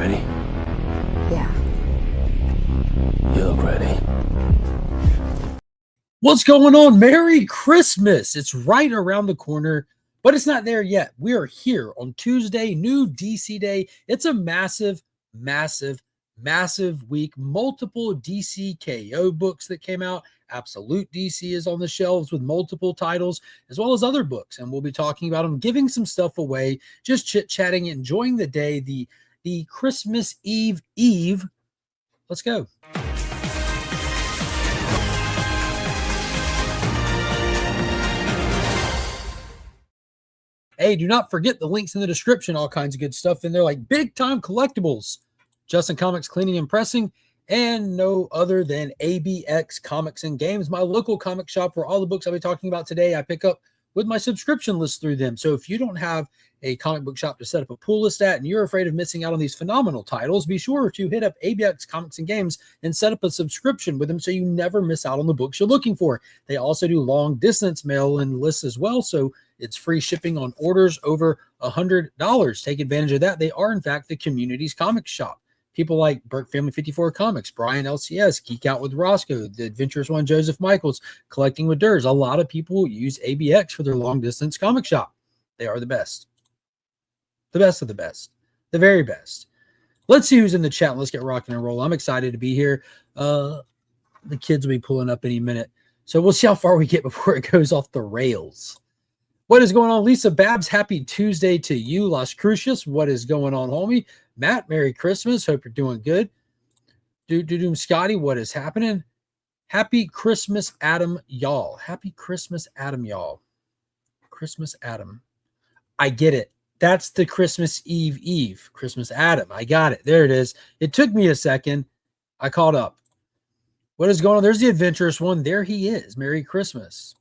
Ready? Yeah. You look ready. What's going on? Merry Christmas. It's right around the corner, but it's not there yet. We are here on Tuesday, new DC Day. It's a massive, massive, massive week. Multiple DC KO books that came out. Absolute DC is on the shelves with multiple titles, as well as other books. And we'll be talking about them, giving some stuff away, just chit-chatting, enjoying the day, the Christmas Eve. Let's go. Hey, do not forget the links in the description, all kinds of good stuff in there, like big time collectibles, Justin Comics Cleaning and Pressing, and no other than ABX Comics and Games, my local comic shop where all the books I'll be talking about today, I pick up with my subscription list through them. So if you don't have a comic book shop to set up a pool list at and you're afraid of missing out on these phenomenal titles, be sure to hit up ABX Comics and Games and set up a subscription with them so you never miss out on the books you're looking for. They also do long distance mail and lists as well, so it's free shipping on orders over $100. Take advantage of that. They are, in fact, the community's comic shop. People like Burke Family 54 Comics, Brian LCS, Geek Out with Roscoe, The Adventurous One, Joseph Michaels, Collecting with Durs. A lot of people use ABX for their long-distance comic shop. They are the best. The best of the best. The very best. Let's see who's in the chat. Let's get rocking and rolling. I'm excited to be here. The kids will be pulling up any minute. So we'll see how far we get before it goes off the rails. What is going on, Lisa Babs? Happy Tuesday to you. Las Crucias, what is going on, homie? Matt, Merry Christmas. Hope you're doing good. Doom Scotty, what is happening? Happy Christmas, Adam, y'all. Happy Christmas, Adam, y'all. Christmas, Adam. I get it. That's the Christmas Eve. Christmas, Adam. I got it. There it is. It took me a second. I caught up. What is going on? There's the Adventurous One. There he is. Merry Christmas.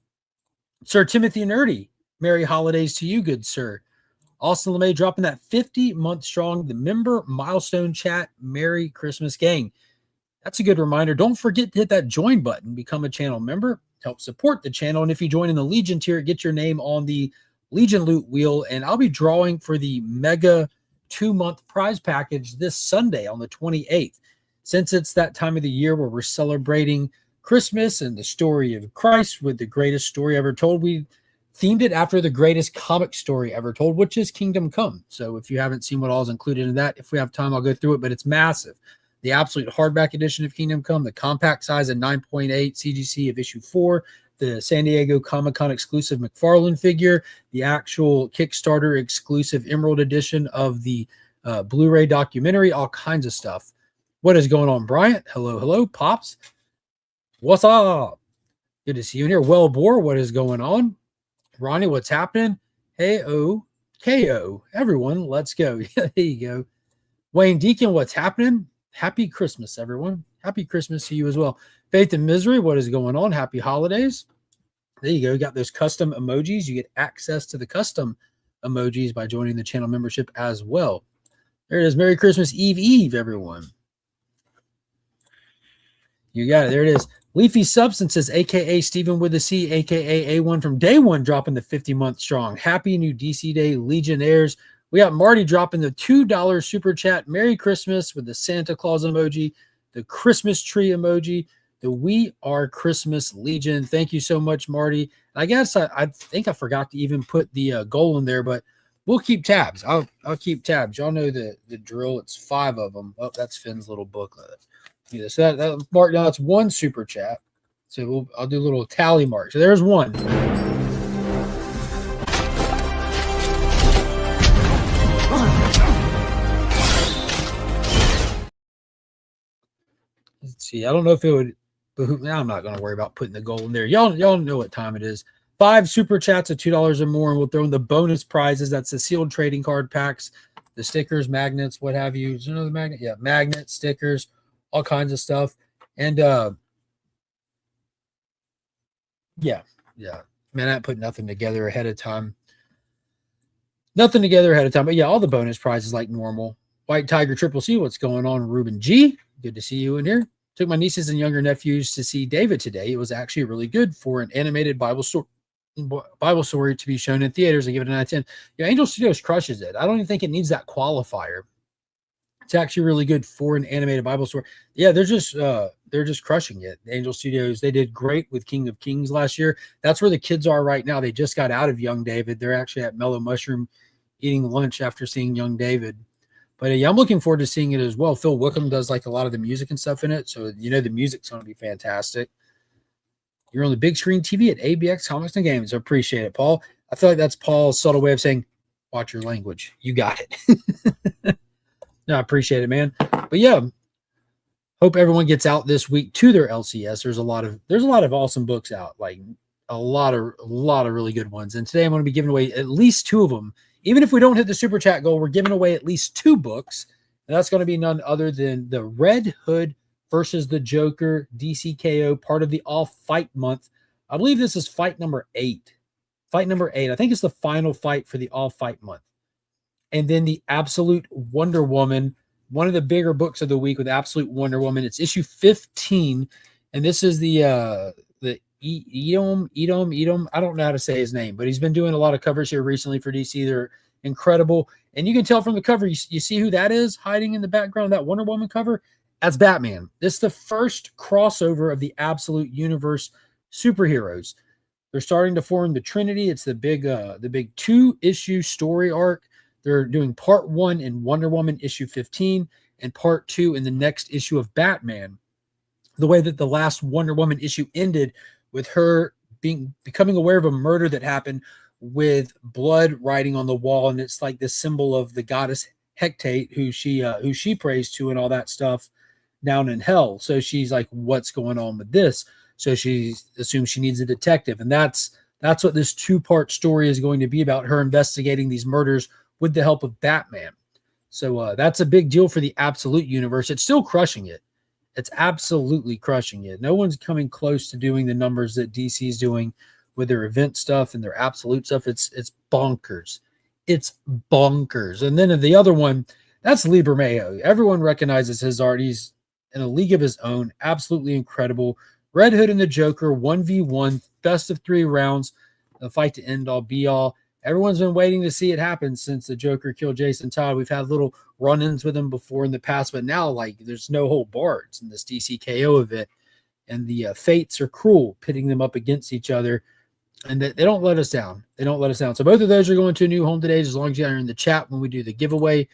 Sir Timothy Nerdy. Merry holidays to you, good sir. Austin LeMay dropping that 50-month strong, the member milestone chat. Merry Christmas, gang. That's a good reminder. Don't forget to hit that join button. Become a channel member. Help support the channel. And if you join in the Legion tier, get your name on the Legion loot wheel. And I'll be drawing for the mega 2-month prize package this Sunday on the 28th. Since it's that time of the year where we're celebrating Christmas and the story of Christ with the greatest story ever told, we themed it after the greatest comic story ever told, which is Kingdom Come. So if you haven't seen what all is included in that, if we have time, I'll go through it, but it's massive. The absolute hardback edition of Kingdom Come, the compact size of 9.8 CGC of issue 4, the San Diego Comic-Con exclusive McFarlane figure, the actual Kickstarter exclusive Emerald edition of the Blu-ray documentary, all kinds of stuff. What is going on, Bryant? Hello, Pops. What's up? Good to see you in here. Well, Boar, what is going on? Ronnie, what's happening? Hey, KO. Everyone, let's go. There you go. Wayne Deacon, what's happening? Happy Christmas, everyone. Happy Christmas to you as well. Faith and Misery, what is going on? Happy holidays. There you go. You got those custom emojis. You get access to the custom emojis by joining the channel membership as well. There it is. Merry Christmas Eve, everyone. You got it. There it is. Leafy Substances, a.k.a. Stephen with a C, a.k.a. A1 from day one, dropping the 50-month strong. Happy new DC Day, Legionnaires. We got Marty dropping the $2 super chat. Merry Christmas with the Santa Claus emoji, the Christmas tree emoji, the We Are Christmas Legion. Thank you so much, Marty. I guess I think I forgot to even put the goal in there, but we'll keep tabs. I'll keep tabs. Y'all know the drill. It's 5 of them. Oh, that's Finn's little booklet. Yeah, so that mark down, that's 1 super chat. So I'll do a little tally mark. So there's 1. Let's see. I don't know if it would behoove. Now I'm not going to worry about putting the goal in there. Y'all know what time it is. 5 super chats at $2 or more, and we'll throw in the bonus prizes. That's the sealed trading card packs, the stickers, magnets, what have you. Is there another magnet? Yeah, magnets, stickers, all kinds of stuff. And yeah. Man, I put nothing together ahead of time. But yeah, all the bonus prizes like normal. White Tiger Triple C, what's going on? Ruben G, good to see you in here. Took my nieces and younger nephews to see David today. It was actually really good for an animated Bible story to be shown in theaters. I give it a 9 out of 10. Yeah, Angel Studios crushes it. I don't even think it needs that qualifier It's actually really good for an animated Bible story. Yeah, they're just crushing it. Angel Studios, they did great with King of Kings last year. That's where the kids are right now. They just got out of Young David. They're actually at Mellow Mushroom eating lunch after seeing Young David. But yeah, I'm looking forward to seeing it as well. Phil Wickham does like a lot of the music and stuff in it. So, the music's going to be fantastic. You're on the big screen TV at ABX Comics and Games. I appreciate it, Paul. I feel like that's Paul's subtle way of saying, watch your language. You got it. No, I appreciate it, man. But yeah, hope everyone gets out this week to their LCS. There's a lot of awesome books out, like a lot of really good ones. And today I'm going to be giving away at least 2 of them. Even if we don't hit the super chat goal, we're giving away at least 2 books. And that's going to be none other than the Red Hood versus the Joker DCKO, part of the All Fight month. I believe this is fight number 8. Fight number 8. I think it's the final fight for the All Fight month. And then the Absolute Wonder Woman, one of the bigger books of the week with Absolute Wonder Woman. It's issue 15, and this is the Edom. I don't know how to say his name, but he's been doing a lot of covers here recently for DC. They're incredible, and you can tell from the cover. You see who that is hiding in the background of that Wonder Woman cover? That's Batman. This is the first crossover of the Absolute Universe superheroes. They're starting to form the Trinity. It's the big 2-issue story arc. They're doing part 1 in Wonder Woman issue 15 and part 2 in the next issue of Batman. The way that the last Wonder Woman issue ended with her becoming aware of a murder that happened with blood writing on the wall, and it's like this symbol of the goddess Hecate, who she prays to and all that stuff down in hell. So she's like, what's going on with this? So she assumes she needs a detective, and that's what this 2-part story is going to be about, her investigating these murders with the help of Batman. So that's a big deal for the Absolute Universe. It's still crushing it. It's absolutely crushing it. No one's coming close to doing the numbers that DC's doing with their event stuff and their Absolute stuff. It's bonkers. It's bonkers. And then the other one, that's Liber Mayo. Everyone recognizes his art. He's in a league of his own. Absolutely incredible. Red Hood and the Joker, 1v1, best of 3 rounds. The fight to end all, be all. Everyone's been waiting to see it happen since the Joker killed Jason Todd. We've had little run-ins with him before in the past, but now, like, there's no hold bars in this DCKO event, and the fates are cruel, pitting them up against each other, and they don't let us down. They don't let us down. So both of those are going to a new home today, as long as you're in the chat when we do the giveaway,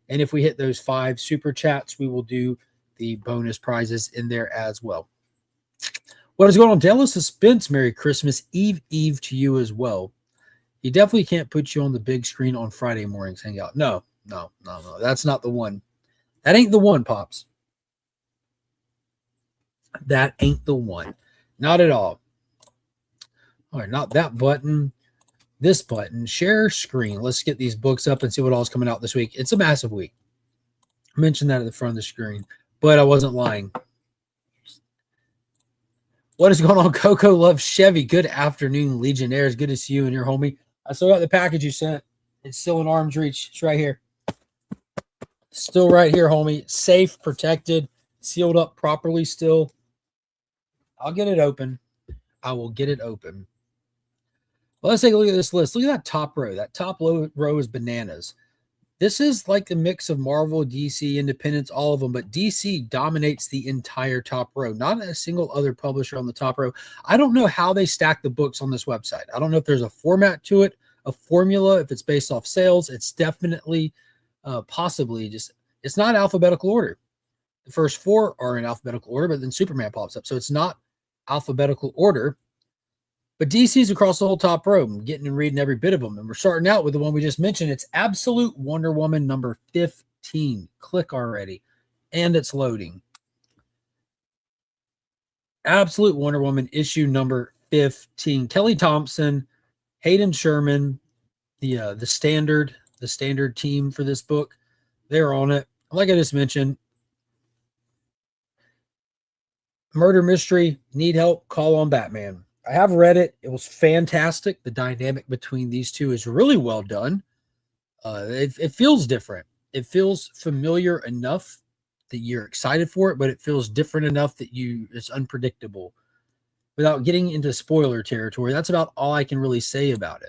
and if we hit those 5 super chats, we will do the bonus prizes in there as well. What is going on? Dale Suspense, Merry Christmas Eve to you as well. He definitely can't put you on the big screen on Friday mornings hangout. No. That's not the one. That ain't the one, Pops. That ain't the one. Not at all. All right, not that button. This button. Share screen. Let's get these books up and see what all is coming out this week. It's a massive week. I mentioned that at the front of the screen, but I wasn't lying. What is going on? Coco loves Chevy. Good afternoon, Legionnaires. Good to see you and your homie. I still got the package you sent. It's still in arm's reach. It's right here. Still right here, homie. Safe, protected, sealed up properly still. I'll get it open. I will get it open. Well, let's take a look at this list. Look at that top row. That top row is bananas. This is like the mix of Marvel, DC, Independence, all of them, but DC dominates the entire top row. Not a single other publisher on the top row. I don't know how they stack the books on this website. I don't know if there's a format to it, a formula, if it's based off sales. It's definitely possibly just, it's not alphabetical order. The first 4 are in alphabetical order, but then Superman pops up. So it's not alphabetical order. But DC's across the whole top row. I'm getting and reading every bit of them. And we're starting out with the one we just mentioned. It's Absolute Wonder Woman number 15. Click already. And it's loading. Absolute Wonder Woman issue number 15. Kelly Thompson, Hayden Sherman, the standard team for this book. They're on it. Like I just mentioned, murder mystery, need help, call on Batman. I have read it. It was fantastic. The dynamic between these two is really well done. It feels different. It feels familiar enough that you're excited for it, but it feels different enough that it's unpredictable. Without getting into spoiler territory, that's about all I can really say about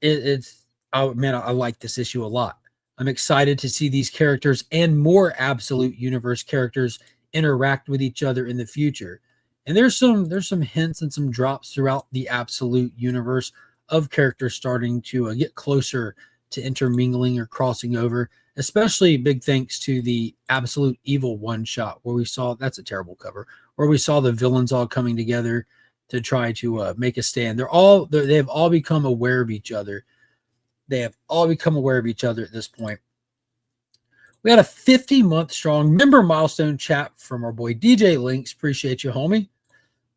it. I like this issue a lot. I'm excited to see these characters and more Absolute Universe characters interact with each other in the future. And there's some hints and some drops throughout the Absolute Universe of characters starting to get closer to intermingling or crossing over. Especially big thanks to the Absolute Evil one shot where we saw, that's a terrible cover, where we saw the villains all coming together to try to make a stand. They have all become aware of each other. They have all become aware of each other at this point. We had a 50-month strong member milestone chat from our boy DJ Links. Appreciate you, homie.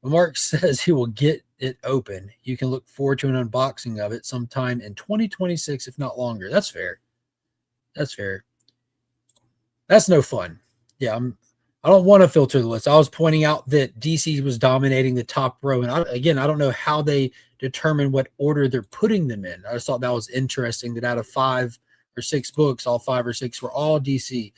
Mark says he will get it open. You can look forward to an unboxing of it sometime in 2026, if not longer. That's fair. That's fair. That's no fun. Yeah, I don't want to filter the list. I was pointing out that DC was dominating the top row. And I don't know how they determine what order they're putting them in. I just thought that was interesting that out of 5 or 6 books, all 5 or 6 were all DC.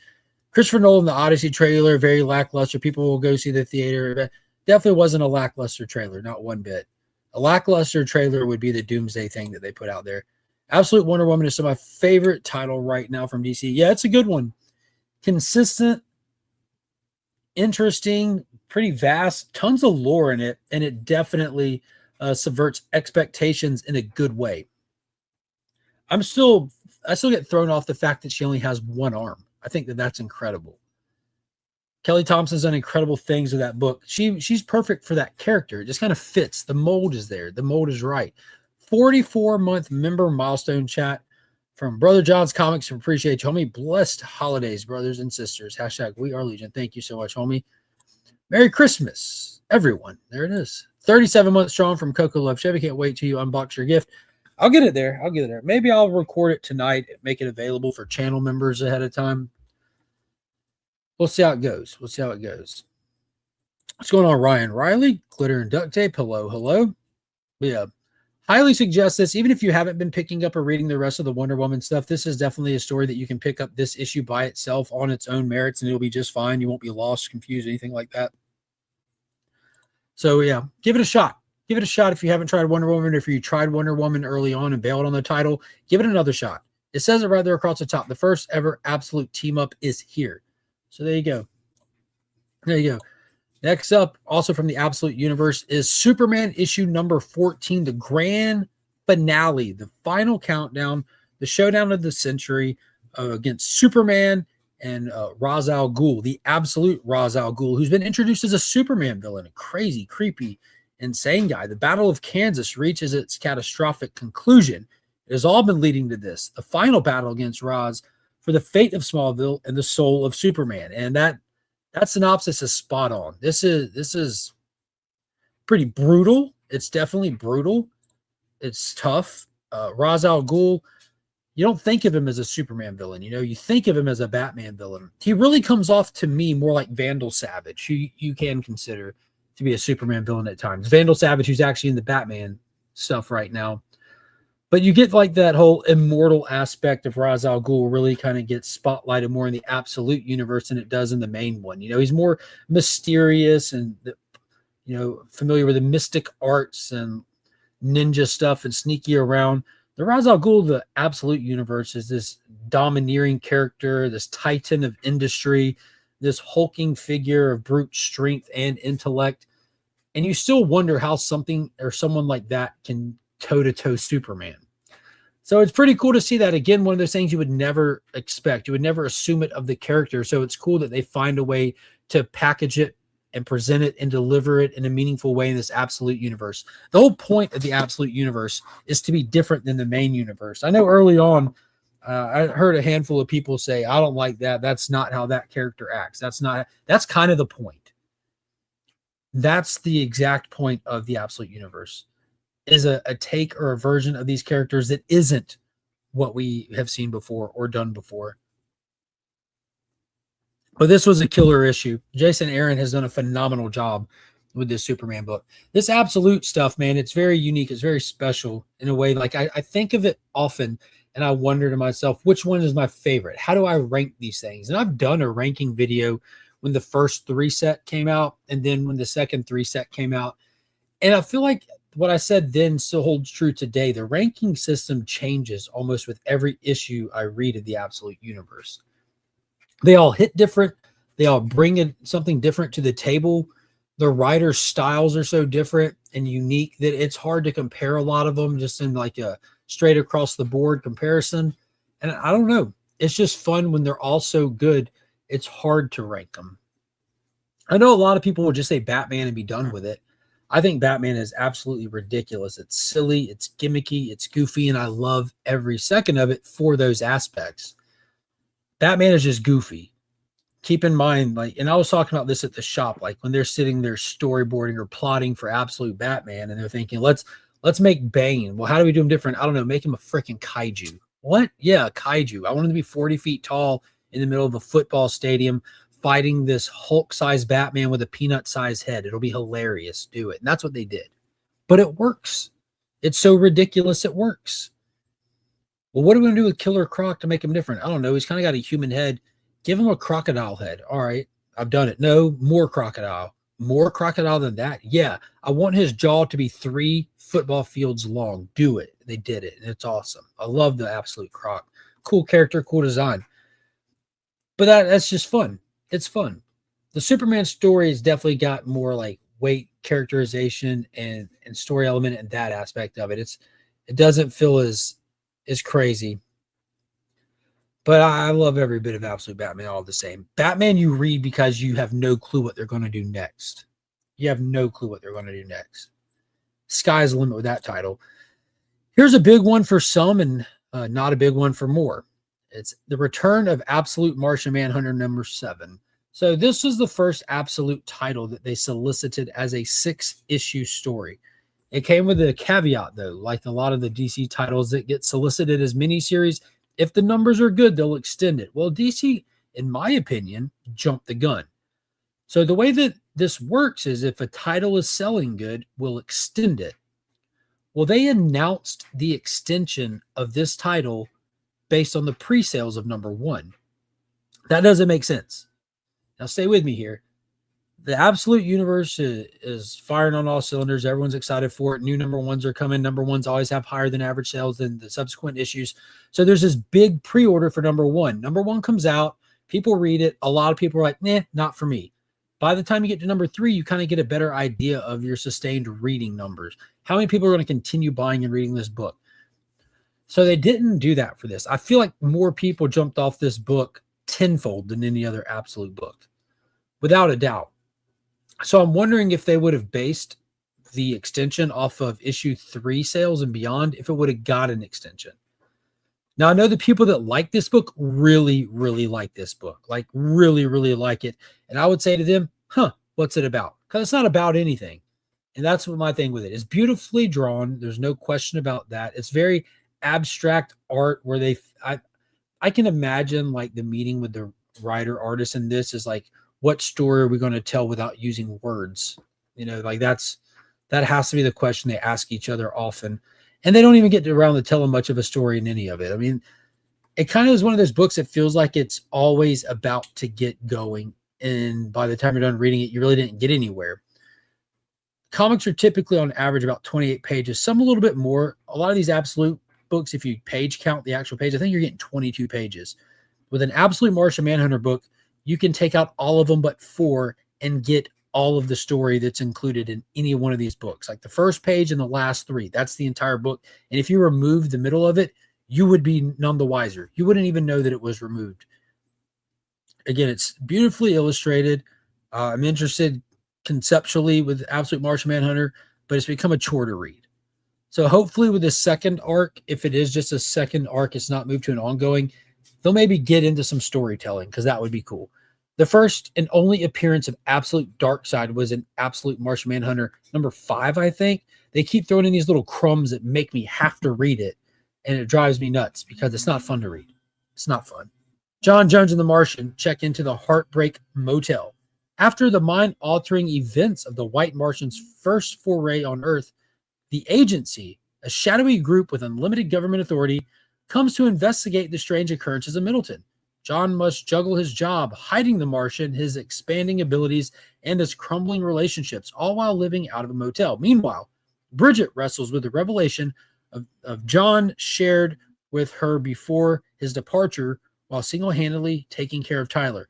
Christopher Nolan, the Odyssey trailer, very lackluster. People will go see the theater. Definitely wasn't a lackluster trailer, not one bit. A lackluster trailer would be the Doomsday thing that they put out there. Absolute Wonder Woman is still my favorite title right now from DC. Yeah, it's a good one. Consistent, interesting, pretty vast, tons of lore in it, and it definitely subverts expectations in a good way. I still get thrown off the fact that she only has one arm. I think that's incredible. Kelly Thompson's done incredible things with that book. She's perfect for that character. It just kind of fits. The mold is there. The mold is right. 44-month member milestone chat from Brother John's Comics. Appreciate you, homie. Blessed holidays, brothers and sisters. # We Are Legion. Thank you so much, homie. Merry Christmas, everyone. There it is. 37 months strong from Coco Love Chevy. Can't wait till you unbox your gift. I'll get it there. Maybe I'll record it tonight and make it available for channel members ahead of time. We'll see how it goes. What's going on, Ryan Riley? Glitter and duct tape. Hello. Yeah. Highly suggest this. Even if you haven't been picking up or reading the rest of the Wonder Woman stuff, this is definitely a story that you can pick up this issue by itself on its own merits, and it'll be just fine. You won't be lost, confused, anything like that. So, yeah, give it a shot. Give it a shot if you haven't tried Wonder Woman. If you tried Wonder Woman early on and bailed on the title, give it another shot. It says it right there across the top. The first ever Absolute team-up is here. So there you go. Next up, also from the Absolute Universe, is Superman issue number 14, the grand finale, the final countdown, the showdown of the century against Superman and Ra's al Ghul, the absolute Ra's al Ghul, who's been introduced as a Superman villain, a crazy, creepy, insane guy. The Battle of Kansas reaches its catastrophic conclusion. It has all been leading to this, the final battle against Ra's for the fate of Smallville and the soul of Superman. And that synopsis is spot on. This is pretty brutal. It's definitely brutal. It's tough. Ra's al Ghul, you don't think of him as a Superman villain. You think of him as a Batman villain. He really comes off to me more like Vandal Savage, who you can consider to be a Superman villain at times. Vandal Savage, who's actually in the Batman stuff right now. But you get like that whole immortal aspect of Ra's al Ghul really kind of gets spotlighted more in the Absolute Universe than it does in the main one. He's more mysterious and, familiar with the mystic arts and ninja stuff and sneaky around. The Ra's al Ghul, the Absolute Universe, is this domineering character, this titan of industry, this hulking figure of brute strength and intellect. And you still wonder how something or someone like that can toe-to-toe Superman. So it's pretty cool to see that. Again, one of those things you would never expect. You would never assume it of the character. So it's cool that they find a way to package it and present it and deliver it in a meaningful way in this Absolute Universe. The whole point of the Absolute Universe is to be different than the main universe. I know early on, I heard a handful of people say, I don't like that. That's not how that character acts. That's kind of the point. That's the exact point of the Absolute Universe. Is a take or a version of these characters that isn't what we have seen before or done before. But this was a killer issue. Jason Aaron has done a phenomenal job with this Superman book. This Absolute stuff, man, it's very unique. It's very special in a way. Like I think of it often and I wonder to myself, which one is my favorite? How do I rank these things? And I've done a ranking video when the first 3 set came out and then when the second 3 set came out. And I feel like what I said then still holds true today. The ranking system changes almost with every issue I read of the Absolute Universe. They all hit different. They all bring something different to the table. The writers' styles are so different and unique that it's hard to compare a lot of them just in like a straight across the board comparison. And I don't know. It's just fun when they're all so good. It's hard to rank them. I know a lot of people will just say Batman and be done with it. I think Batman is absolutely ridiculous. It's silly, it's gimmicky, it's goofy, and I love every second of it for those aspects. Batman is just goofy. Keep in mind, like, and I was talking about this at the shop, like when they're sitting there storyboarding or plotting for Absolute Batman, and they're thinking, let's make Bane. Well, how do we do him different? I don't know. Make him a freaking kaiju. What? Yeah, kaiju. I want him to be 40 feet tall in the middle of a football stadium fighting this Hulk-sized Batman with a peanut-sized head. It'll be hilarious. Do it. And that's what they did. But it works. It's so ridiculous it works. Well, what are we going to do with Killer Croc to make him different? I don't know. He's kind of got a human head. Give him a crocodile head. All right, I've done it. No, more crocodile. More crocodile than that? Yeah. I want his jaw to be 3 football fields long. Do it. They did it, and it's awesome. I love the Absolute Croc. Cool character, cool design. But that's just fun. It's fun. The Superman story has definitely got more like weight, characterization, and story element and that aspect of it. It doesn't feel as crazy. But I love every bit of Absolute Batman all the same. Batman you read because you have no clue what they're going to do next. You have no clue what they're going to do next. Sky's the limit with that title. Here's a big one for some and not a big one for more. It's The Return of Absolute Martian Manhunter #7. So this was the first Absolute title that they solicited as a 6-issue story. It came with a caveat, though, like a lot of the DC titles that get solicited as miniseries. If the numbers are good, they'll extend it. Well, DC, in my opinion, jumped the gun. So the way that this works is if a title is selling good, we'll extend it. Well, they announced the extension of this title based on the pre-sales of #1. That doesn't make sense. Now, stay with me here. The Absolute Universe is firing on all cylinders. Everyone's excited for it. New #1s are coming. #1s always have higher than average sales than the subsequent issues. So there's this big pre-order for #1. #1 comes out. People read it. A lot of people are like, nah, not for me. By the time you get to #3, you kind of get a better idea of your sustained reading numbers. How many people are going to continue buying and reading this book? So they didn't do that for this. I feel like more people jumped off this book tenfold than any other Absolute book, without a doubt. So I'm wondering if they would have based the extension off of issue 3 sales and beyond, if it would have got an extension. Now, I know the people that like this book really, really like this book, like really, really like it. And I would say to them, what's it about? Because it's not about anything. And that's what my thing with it is. Beautifully drawn. There's no question about that. It's very abstract art where I can imagine like the meeting with the writer artist in this is like, what story are we going to tell without using words? You know, like that has to be the question they ask each other often. And they don't even get around to telling much of a story in any of it. I mean, it kind of is one of those books that feels like it's always about to get going. And by the time you're done reading it, you really didn't get anywhere. Comics are typically on average about 28 pages, some a little bit more. A lot of these Absolute books, if you page count the actual page, I think you're getting 22 pages. With an Absolute Martian Manhunter book, you can take out all of them but 4 and get all of the story that's included in any one of these books. Like the first page and the last 3, that's the entire book. And if you remove the middle of it, you would be none the wiser. You wouldn't even know that it was removed. Again, it's beautifully illustrated. I'm interested conceptually with Absolute Martian Manhunter, but it's become a chore to read. So hopefully with this second arc, if it is just a second arc, it's not moved to an ongoing, they'll maybe get into some storytelling because that would be cool. The first and only appearance of Absolute Darkseid was in Absolute Martian Manhunter #5, I think. They keep throwing in these little crumbs that make me have to read it, and it drives me nuts because it's not fun to read. It's not fun. John Jones and the Martian check into the Heartbreak Motel. After the mind-altering events of the White Martian's first foray on Earth, the Agency, a shadowy group with unlimited government authority, comes to investigate the strange occurrences in Middleton. John must juggle his job, hiding the Martian, his expanding abilities, and his crumbling relationships, all while living out of a motel. Meanwhile, Bridget wrestles with the revelation of John shared with her before his departure while single-handedly taking care of Tyler.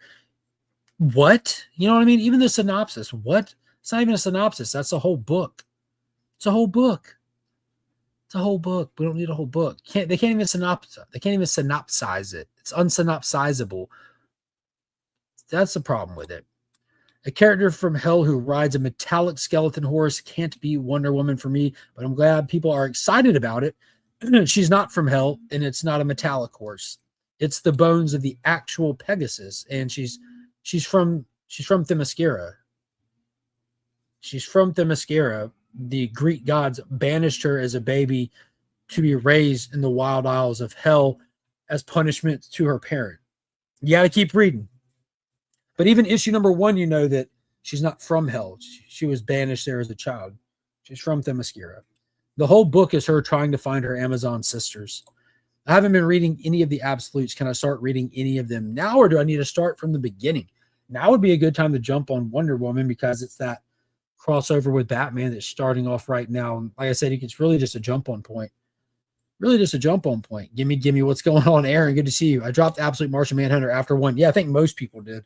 What? You know what I mean? Even the synopsis. What? It's not even a synopsis. That's a whole book. It's a whole book. It's a whole book. We don't need a whole book. They can't even synopsize. They can't even synopsize it. It's unsynopsizable. That's the problem with it. A character from hell who rides a metallic skeleton horse can't be Wonder Woman for me, but I'm glad people are excited about it. She's not from hell, and it's not a metallic horse. It's the bones of the actual Pegasus, and she's from Themyscira. She's from Themyscira. The Greek gods banished her as a baby to be raised in the wild isles of hell as punishment to her parent. You got to keep reading. But even issue number 1, you know that she's not from hell. She was banished there as a child. She's from Themyscira. The whole book is her trying to find her Amazon sisters. I haven't been reading any of the absolutes. Can I start reading any of them now, or do I need to start from the beginning? Now would be a good time to jump on Wonder Woman because it's that crossover with Batman that's starting off right now. And like I said, it's really just a jump on point. Really just a jump on point. Give me what's going on, Aaron. Good to see you. I dropped Absolute Martian Manhunter after 1. Yeah, I think most people did.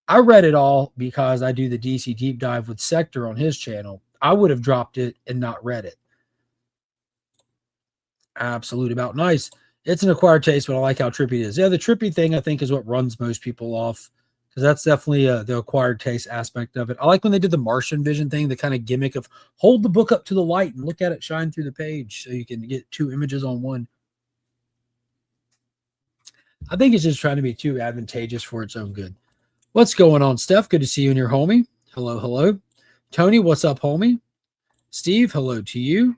I read it all because I do the DC deep dive with Sector on his channel. I would have dropped it and not read it. Absolute about nice. It's an acquired taste, but I like how trippy it is. Yeah, the trippy thing I think is what runs most people off because that's definitely the acquired taste aspect of it. I like when they did the Martian vision thing, the kind of gimmick of hold the book up to the light and look at it shine through the page so you can get 2 images on one. I think it's just trying to be too advantageous for its own good. What's going on, Steph? Good to see you and your homie. Hello, hello. Tony, what's up, homie? Steve, hello to you.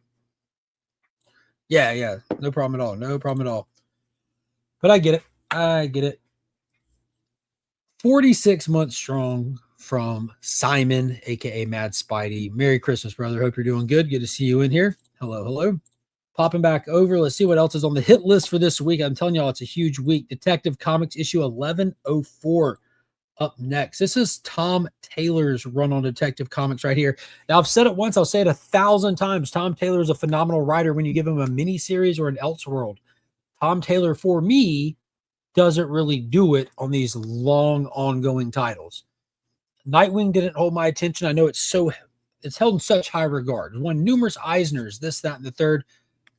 Yeah. No problem at all. No problem at all. But I get it. 46 months strong from Simon, a.k.a. Mad Spidey. Merry Christmas, brother. Hope you're doing good. Good to see you in here. Hello, hello. Popping back over. Let's see what else is on the hit list for this week. I'm telling y'all, it's a huge week. Detective Comics issue 1104. Up next. This is Tom Taylor's run on Detective Comics right here. Now, I've said it once. I'll say it 1,000 times. Tom Taylor is a phenomenal writer when you give him a mini series or an Elseworld. Tom Taylor, for me, doesn't really do it on these long, ongoing titles. Nightwing didn't hold my attention. I know it's held in such high regard. Won numerous Eisners, this, that, and the third.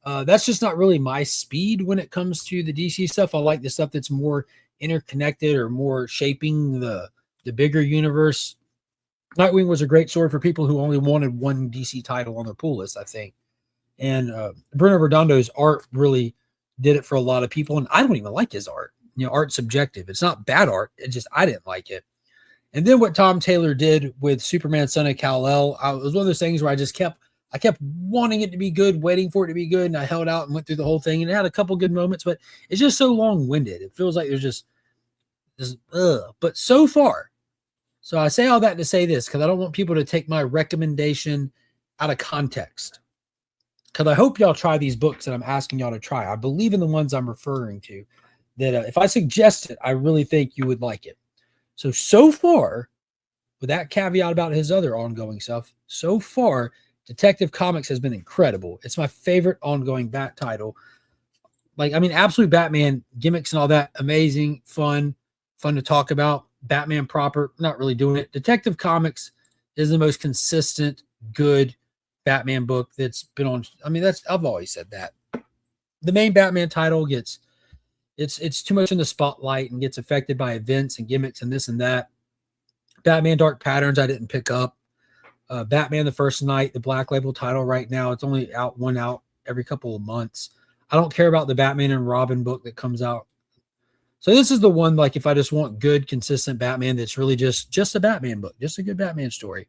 That's just not really my speed when it comes to the DC stuff. I like the stuff that's more interconnected or more shaping the bigger universe. Nightwing was a great story for people who only wanted one DC title on their pull list, I think. And Bruno Redondo's art really did it for a lot of people. And I don't even like his art. You know, art's subjective. It's not bad art. It's just I didn't like it. And then what Tom Taylor did with Superman Son of Kal-El, it was one of those things where I kept wanting it to be good, waiting for it to be good, and I held out and went through the whole thing, and it had a couple good moments, but it's just so long-winded. It feels like there's just But so far, so I say all that to say this, because I don't want people to take my recommendation out of context. Because I hope y'all try these books that I'm asking y'all to try. I believe in the ones I'm referring to, that if I suggest it, I really think you would like it. So far, with that caveat about his other ongoing stuff, so far, Detective Comics has been incredible. It's my favorite ongoing Bat title. Like, I mean, Absolute Batman gimmicks and all that, amazing, fun to talk about. Batman proper, not really doing it. Detective Comics is the most consistent, good Batman book that's been on. I mean, I've always said that. The main Batman title it's too much in the spotlight and gets affected by events and gimmicks and this and that. Batman Dark Patterns I didn't pick up. Batman the First Night, the Black Label title right now, it's only one out every couple of months. I don't care about the Batman and Robin book that comes out. So this is the one, like, if I just want good, consistent Batman that's really just a Batman book, just a good Batman story.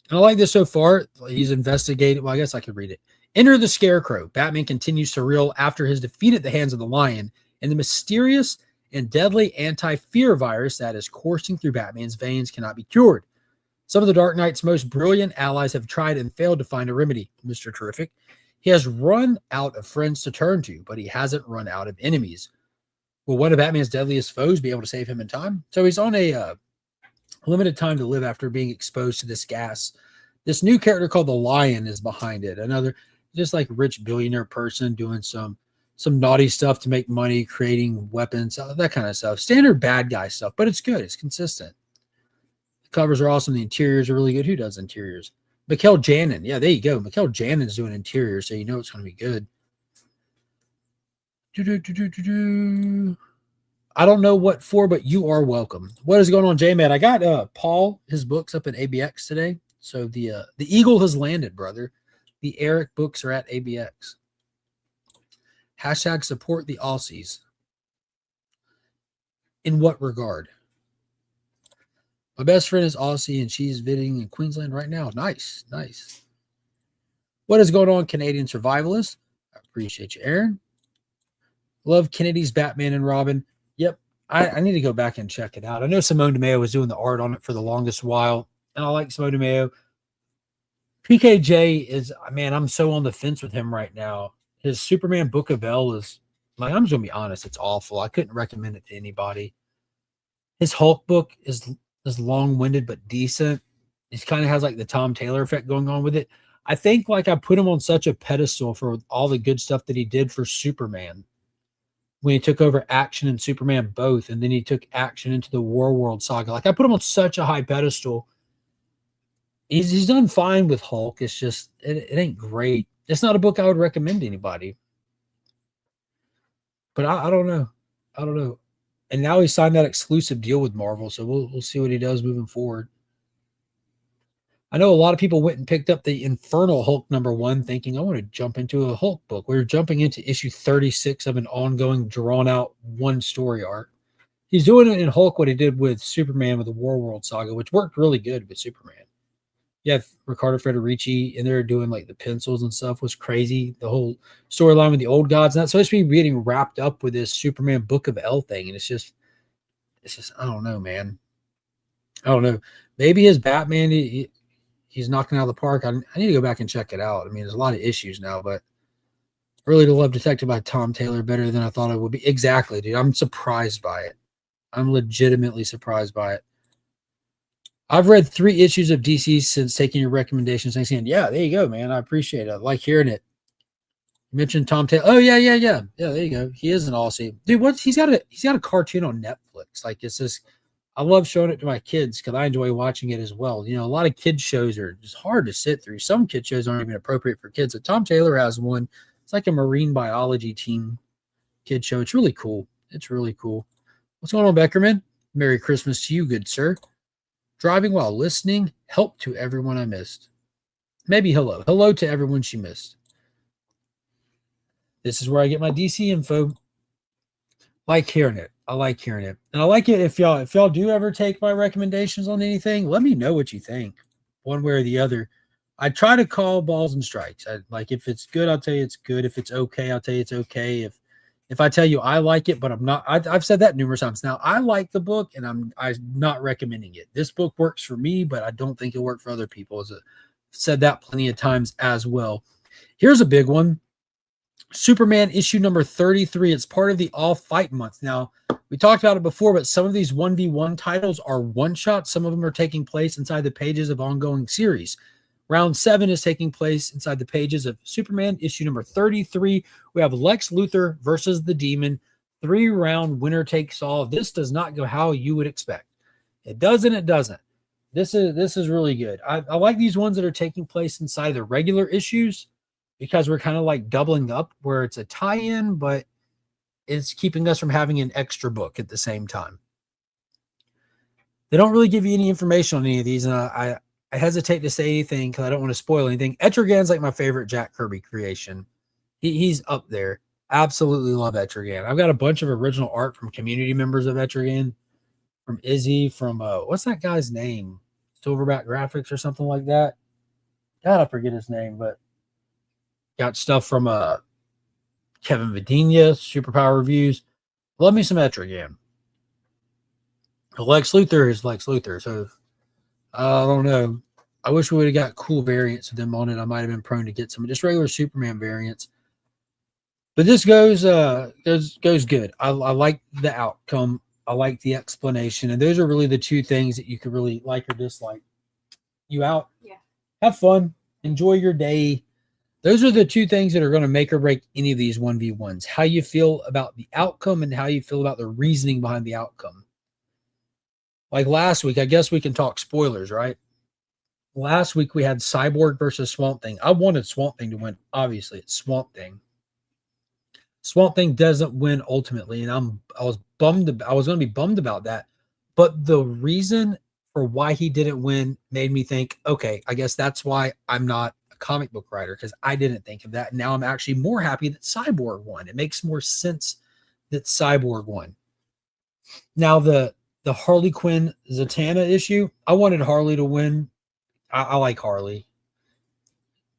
And I like this so far. He's investigated. Well, I guess I could read it. Enter the Scarecrow. Batman continues to reel after his defeat at the hands of the Lion and the mysterious and deadly anti-fear virus that is coursing through Batman's veins cannot be cured. Some of the Dark Knight's most brilliant allies have tried and failed to find a remedy. Mr. Terrific. He has run out of friends to turn to, but he hasn't run out of enemies. Will one of Batman's deadliest foes be able to save him in time? So he's on a limited time to live after being exposed to this gas This new character called the Lion is behind it. Another just like rich billionaire person doing some naughty stuff to make money, creating weapons, that kind of stuff. Standard bad guy stuff, but it's good. It's consistent. The covers are awesome. The interiors are really good. Who does interiors? Mikkel Janin. Yeah, there you go. Mikkel Janin's doing interiors, so you know it's going to be good. I don't know what for, but you are welcome. What is going on, J-Man? I got Paul, his books up at ABX today. So the eagle has landed, brother. The Eric books are at ABX. Hashtag support the Aussies. In what regard? My best friend is Aussie, and she's visiting in Queensland right now. Nice, nice. What is going on, Canadian survivalist? I appreciate you, Aaron. Love Kennedy's Batman and Robin. Yep, I need to go back and check it out. I know Simone DeMeo was doing the art on it for the longest while, and I like Simone DeMeo. PKJ is, man, I'm so on the fence with him right now. His Superman Book of L is, like, I'm just going to be honest, it's awful. I couldn't recommend it to anybody. His Hulk book is long-winded but decent. It kind of has like the Tom Taylor effect going on with it. I think like I put him on such a pedestal for all the good stuff that he did for Superman when he took over Action and Superman both, and then he took Action into the War World saga. Like I put him on such a high pedestal. He's done fine with Hulk. It's just it ain't great. It's not a book I would recommend to anybody. But I don't know. I don't know. And now he signed that exclusive deal with Marvel, so we'll see what he does moving forward. I know a lot of people went and picked up the Infernal Hulk #1 thinking, I want to jump into a Hulk book. We're jumping into issue 36 of an ongoing, drawn-out one-story arc. He's doing it in Hulk what he did with Superman with the War World saga, which worked really good with Superman. You have Ricardo Federici in there doing like the pencils and stuff was crazy. The whole storyline with the old gods and that's supposed to be getting wrapped up with this Superman Book of L thing. And it's just, I don't know, man. I don't know. Maybe his Batman, he's knocking out of the park. I need to go back and check it out. I mean, there's a lot of issues now, but Early to Love Detective by Tom Taylor better than I thought it would be. Exactly, dude. I'm surprised by it. I'm legitimately surprised by it. I've read 3 issues of DC since taking your recommendations. And saying, yeah, there you go, man. I appreciate it. I like hearing it. You mentioned Tom Taylor. Oh, yeah. Yeah, there you go. He is an Aussie. Dude, he's got a cartoon on Netflix. Like, it's just, I love showing it to my kids because I enjoy watching it as well. You know, a lot of kids shows are just hard to sit through. Some kid shows aren't even appropriate for kids. But Tom Taylor has one. It's like a marine biology team kid show. It's really cool. It's really cool. What's going on, Beckerman? Merry Christmas to you, good sir. Driving while listening. Help to everyone I missed. Maybe hello. Hello to everyone she missed. This is where I get my DC info. Like hearing it. I like hearing it. And I like it if y'all do ever take my recommendations on anything, let me know what you think. One way or the other. I try to call balls and strikes. If it's good, I'll tell you it's good. If it's okay, I'll tell you it's okay. If I tell you I like it, but I'm not, I've said that numerous times. Now, I like the book, and I'm not recommending it. This book works for me, but I don't think it'll work for other people. I've said that plenty of times as well. Here's a big one. Superman issue number 33. It's part of the All Fight Month. Now, we talked about it before, but some of these 1v1 titles are one-shots. Some of them are taking place inside the pages of ongoing series. Round 7 is taking place inside the pages of Superman issue number 33. We have Lex Luthor versus the Demon. 3-round winner takes all. This does not go how you would expect. It doesn't. It doesn't. This is really good. I like these ones that are taking place inside the regular issues because we're kind of like doubling up where it's a tie-in, but it's keeping us from having an extra book at the same time. They don't really give you any information on any of these, and I hesitate to say anything because I don't want to spoil anything. Etrigan's like my favorite Jack Kirby creation. He's up there. Absolutely love Etrigan. I've got a bunch of original art from community members of Etrigan, from Izzy, from what's that guy's name? Silverback Graphics or something like that. God, I forget his name, but got stuff from Kevin Vidina, Superpower Reviews. Love me some Etrigan. Lex Luthor is Lex Luthor, so I don't know. I wish we would have got cool variants of them on it. I might have been prone to get some just regular Superman variants. But this goes good. I like the outcome. I like the explanation. And those are really the 2 things that you could really like or dislike. You out? Yeah. have fun, enjoy your day. Those are the two things that are going to make or break any of these 1v1s. How you feel about the outcome and how you feel about the reasoning behind the outcome. Like last week, I guess we can talk spoilers, right? Last week we had Cyborg versus Swamp Thing. I wanted Swamp Thing to win. Obviously, it's Swamp Thing. Swamp Thing doesn't win ultimately, and I was bummed. I was going to be bummed about that. But the reason for why he didn't win made me think, okay, I guess that's why I'm not a comic book writer, because I didn't think of that. Now I'm actually more happy that Cyborg won. It makes more sense that Cyborg won. Now the Harley Quinn Zatanna issue, I wanted Harley to win. I like Harley.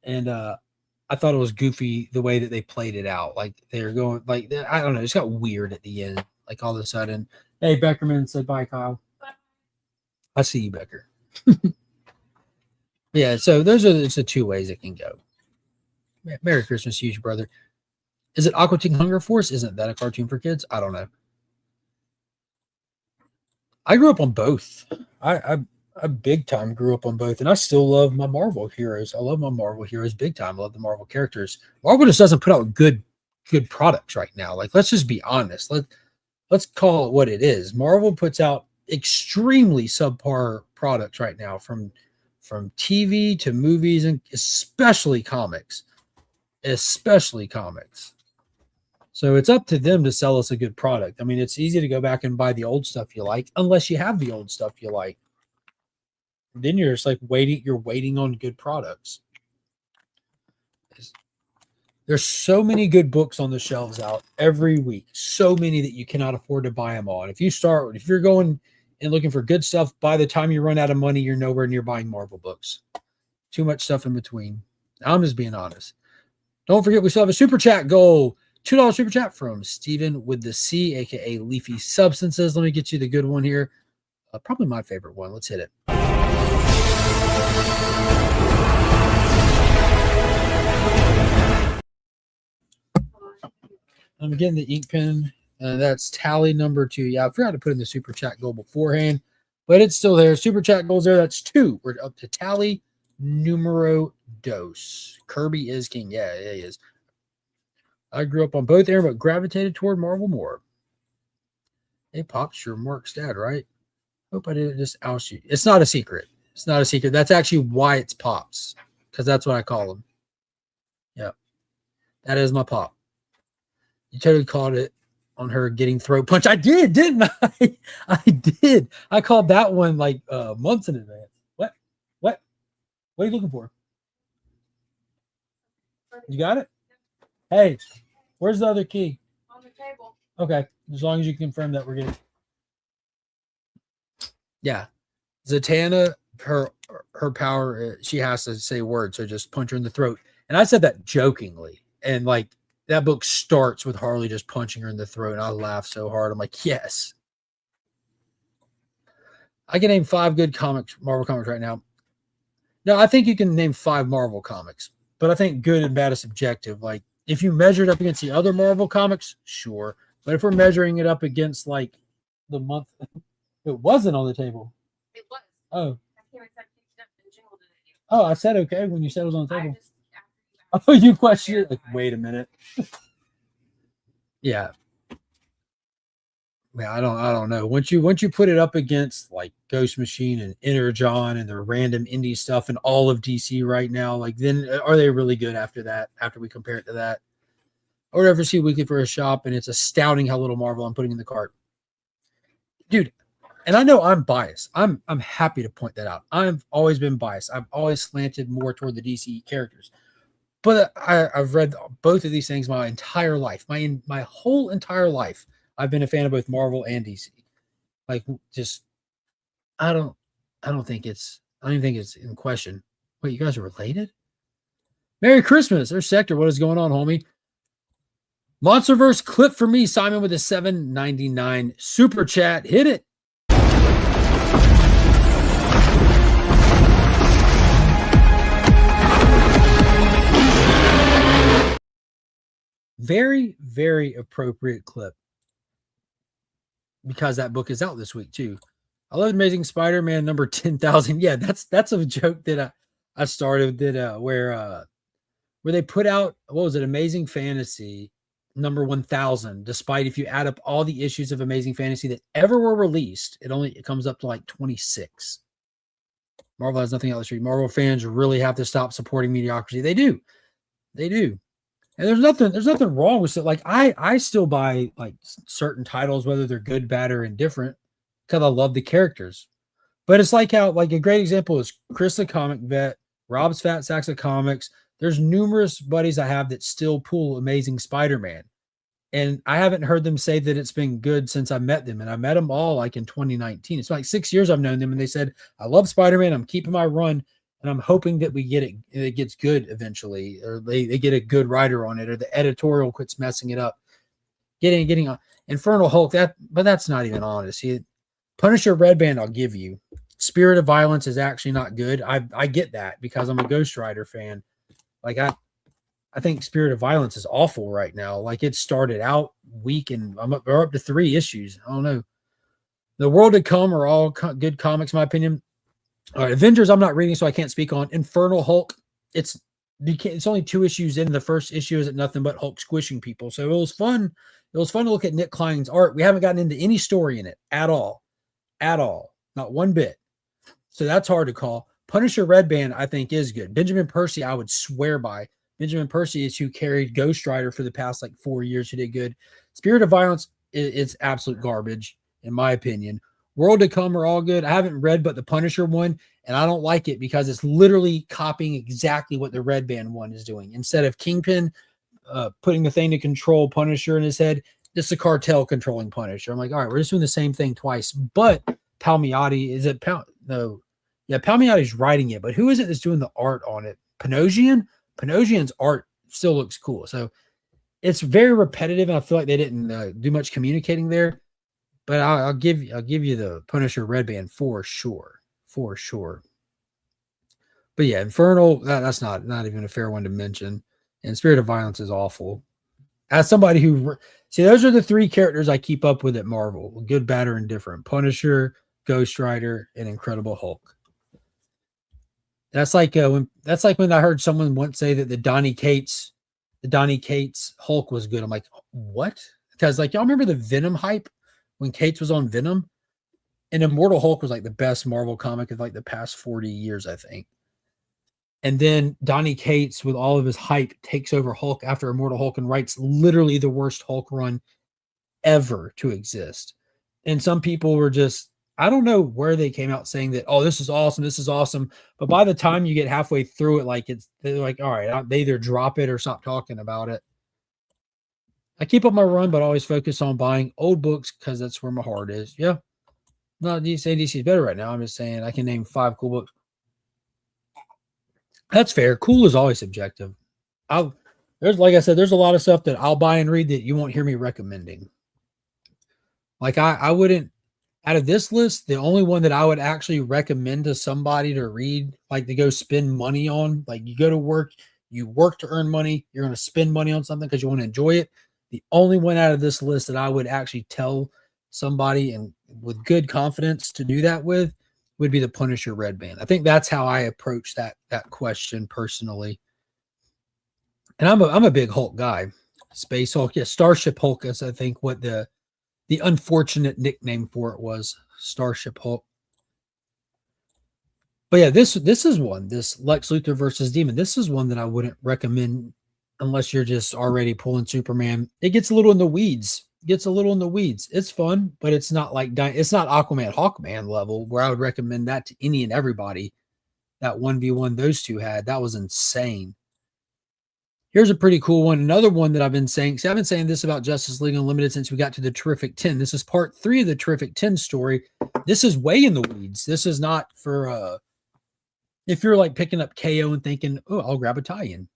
And I thought it was goofy the way that they played it out. Like they're going, like, I don't know, it just got weird at the end. Like all of a sudden, hey, Beckerman said bye, Kyle. I see you, Becker. Yeah, so those are the two ways it can go. Merry Christmas, huge brother. Is it Aqua Teen Hunger Force? Isn't that a cartoon for kids? I don't know. I grew up on both. I big time grew up on both, and I still love my Marvel heroes. I love my Marvel heroes big time. I love the Marvel characters. Marvel just doesn't put out good products right now. Like, let's just be honest. Let's call it what it is. Marvel puts out extremely subpar products right now, from TV to movies, and especially comics. So it's up to them to sell us a good product. I mean, it's easy to go back and buy the old stuff you like, unless you have the old stuff you like. Then you're just like waiting on good products. There's so many good books on the shelves out every week. So many that you cannot afford to buy them all. And if you're going and looking for good stuff, by the time you run out of money, you're nowhere near buying Marvel books. Too much stuff in between. I'm just being honest. Don't forget, we still have a super chat goal. $2 super chat from Steven with the C, aka Leafy Substances. Let me get you the good one here. Probably my favorite one. Let's hit it. I'm getting the ink pen. That's tally number 2. Yeah, I forgot to put in the super chat goal beforehand, but it's still there. Super chat goals there. That's 2. We're up to tally numero dos. Kirby is king. Yeah, he is. I grew up on both there, but gravitated toward Marvel more. Hey, Pops, you're Mark's dad, right? Hope I didn't just oust you. It's not a secret. It's not a secret. That's actually why it's Pops, because that's what I call him. Yeah, that is my pop. You totally called it on her getting throat punch. I did, didn't I? I did. I called that one like months in advance. What? What are you looking for? You got it? Hey, where's the other key? On the table. Okay, as long as you confirm that we're getting. Yeah, Zatanna, her power, she has to say words, so just punch her in the throat. And I said that jokingly, and like that book starts with Harley just punching her in the throat, and I laughed so hard. I'm like, yes. I can name 5 good Marvel comics right now. No, I think you can name 5 Marvel comics, but I think good and bad is subjective. Like, if you measure it up against the other Marvel comics, sure. But if we're measuring it up against like the month, it wasn't on the table. It was. Oh. I came inside, picked it up, and jingled it at you. Oh, I said okay when you said it was on the table. Oh, you questioned it? Like, wait a minute. Yeah. Man, I don't know. Once you put it up against like Ghost Machine and Energon and the random indie stuff and all of DC right now, like, then are they really good after that? After we compare it to that, or ever see Weekly for a Shop, and it's astounding how little Marvel I'm putting in the cart, dude. And I know I'm biased. I'm happy to point that out. I've always been biased. I've always slanted more toward the DC characters. But I've read both of these things my entire life. My whole entire life, I've been a fan of both Marvel and DC. Like, just I don't even think it's in question. Wait, you guys are related? Merry Christmas. There's Sector. What is going on, homie? Monsterverse clip for me, Simon, with a $7.99 super chat. Hit it. Very, very appropriate clip, because that book is out this week too. I love Amazing Spider-Man number 10,000. Yeah, that's a joke that I started did where they put out, what was it, Amazing Fantasy number 1000. Despite, if you add up all the issues of Amazing Fantasy that ever were released, it comes up to like 26. Marvel has nothing else to read. Marvel fans really have to stop supporting mediocrity. They do. They do. And there's nothing wrong with it. Like I still buy like certain titles, whether they're good, bad, or indifferent, because I love the characters. But it's like how, like, a great example is Chris the Comic Vet, Rob's Fat Sacks of Comics. There's numerous buddies I have that still pull Amazing Spider-Man. And I haven't heard them say that it's been good since I met them. And I met them all like in 2019. It's like 6 years I've known them. And they said, I love Spider-Man. I'm keeping my run. And I'm hoping that it gets good eventually, or they get a good writer on it, or the editorial quits messing it up. Getting on Infernal Hulk, but that's not even honest. Punisher Red Band, I'll give you. Spirit of Violence is actually not good. I get that because I'm a Ghost Rider fan. Like I think Spirit of Violence is awful right now. Like, it started out weak, and we're up to 3 issues. I don't know. The World to Come are all good comics, in my opinion. All right, Avengers, I'm not reading, so I can't speak on. Infernal Hulk, it's only 2 issues in. The first issue isn't nothing but Hulk squishing people. So it was fun. It was fun to look at Nick Klein's art. We haven't gotten into any story in it at all. At all. Not one bit. So that's hard to call. Punisher Red Band, I think, is good. Benjamin Percy, I would swear by. Benjamin Percy is who carried Ghost Rider for the past like 4 years, who did good. Spirit of Violence is absolute garbage, in my opinion. World to Come are all good. I haven't read but the Punisher one, and I don't like it because it's literally copying exactly what the Red Band one is doing. Instead of Kingpin putting the thing to control Punisher in his head, it's the cartel controlling Punisher. I'm like, all right, we're just doing the same thing twice. But Palmiotti, Palmiotti's writing it, but who is it that's doing the art on it? Panosian? Panosian's art still looks cool. So it's very repetitive, and I feel like they didn't do much communicating there. But I'll give you the Punisher Red Band for sure. For sure. But yeah, Infernal, that's not even a fair one to mention. And Spirit of Violence is awful. As somebody who those are the 3 characters I keep up with at Marvel: good, bad, or indifferent. Punisher, Ghost Rider, and Incredible Hulk. That's like when I heard someone once say that the Donny Cates Hulk was good. I'm like, what? Because, like, y'all remember the Venom hype when Cates was on Venom? And Immortal Hulk was like the best Marvel comic of like the past 40 years, I think. And then Donny Cates, with all of his hype, takes over Hulk after Immortal Hulk and writes literally the worst Hulk run ever to exist. And some people were just, I don't know where they came out saying that, oh, this is awesome. But by the time you get halfway through it, they're like, all right, they either drop it or stop talking about it. I keep up my run, but always focus on buying old books because that's where my heart is. Yeah. No, DC is better right now. I'm just saying I can name 5 cool books. That's fair. Cool is always subjective. Like I said, there's a lot of stuff that I'll buy and read that you won't hear me recommending. Like I wouldn't, out of this list, the only one that I would actually recommend to somebody to read, like to go spend money on, like you go to work, you work to earn money, you're going to spend money on something because you want to enjoy it. The only one out of this list that I would actually tell somebody and with good confidence to do that with would be the Punisher Red Band. I think that's how I approach that question personally. And I'm a big Hulk guy. Space Hulk, yeah, Starship Hulk is, I think, what the unfortunate nickname for it was. Starship Hulk. But yeah, this is one, this Lex Luthor versus Demon. This is one that I wouldn't recommend unless you're just already pulling Superman. It gets a little in the weeds. It's fun, but it's not like it's not Aquaman Hawkman level where I would recommend that to any and everybody. That 1v1 those two had, that was insane. Here's a pretty cool one. Another one that I've been saying. See, I've been saying this about Justice League Unlimited since we got to the Terrific 10. This is part 3 of the Terrific 10 story. This is way in the weeds. This is not for if you're like picking up KO and thinking, oh, I'll grab a tie-in.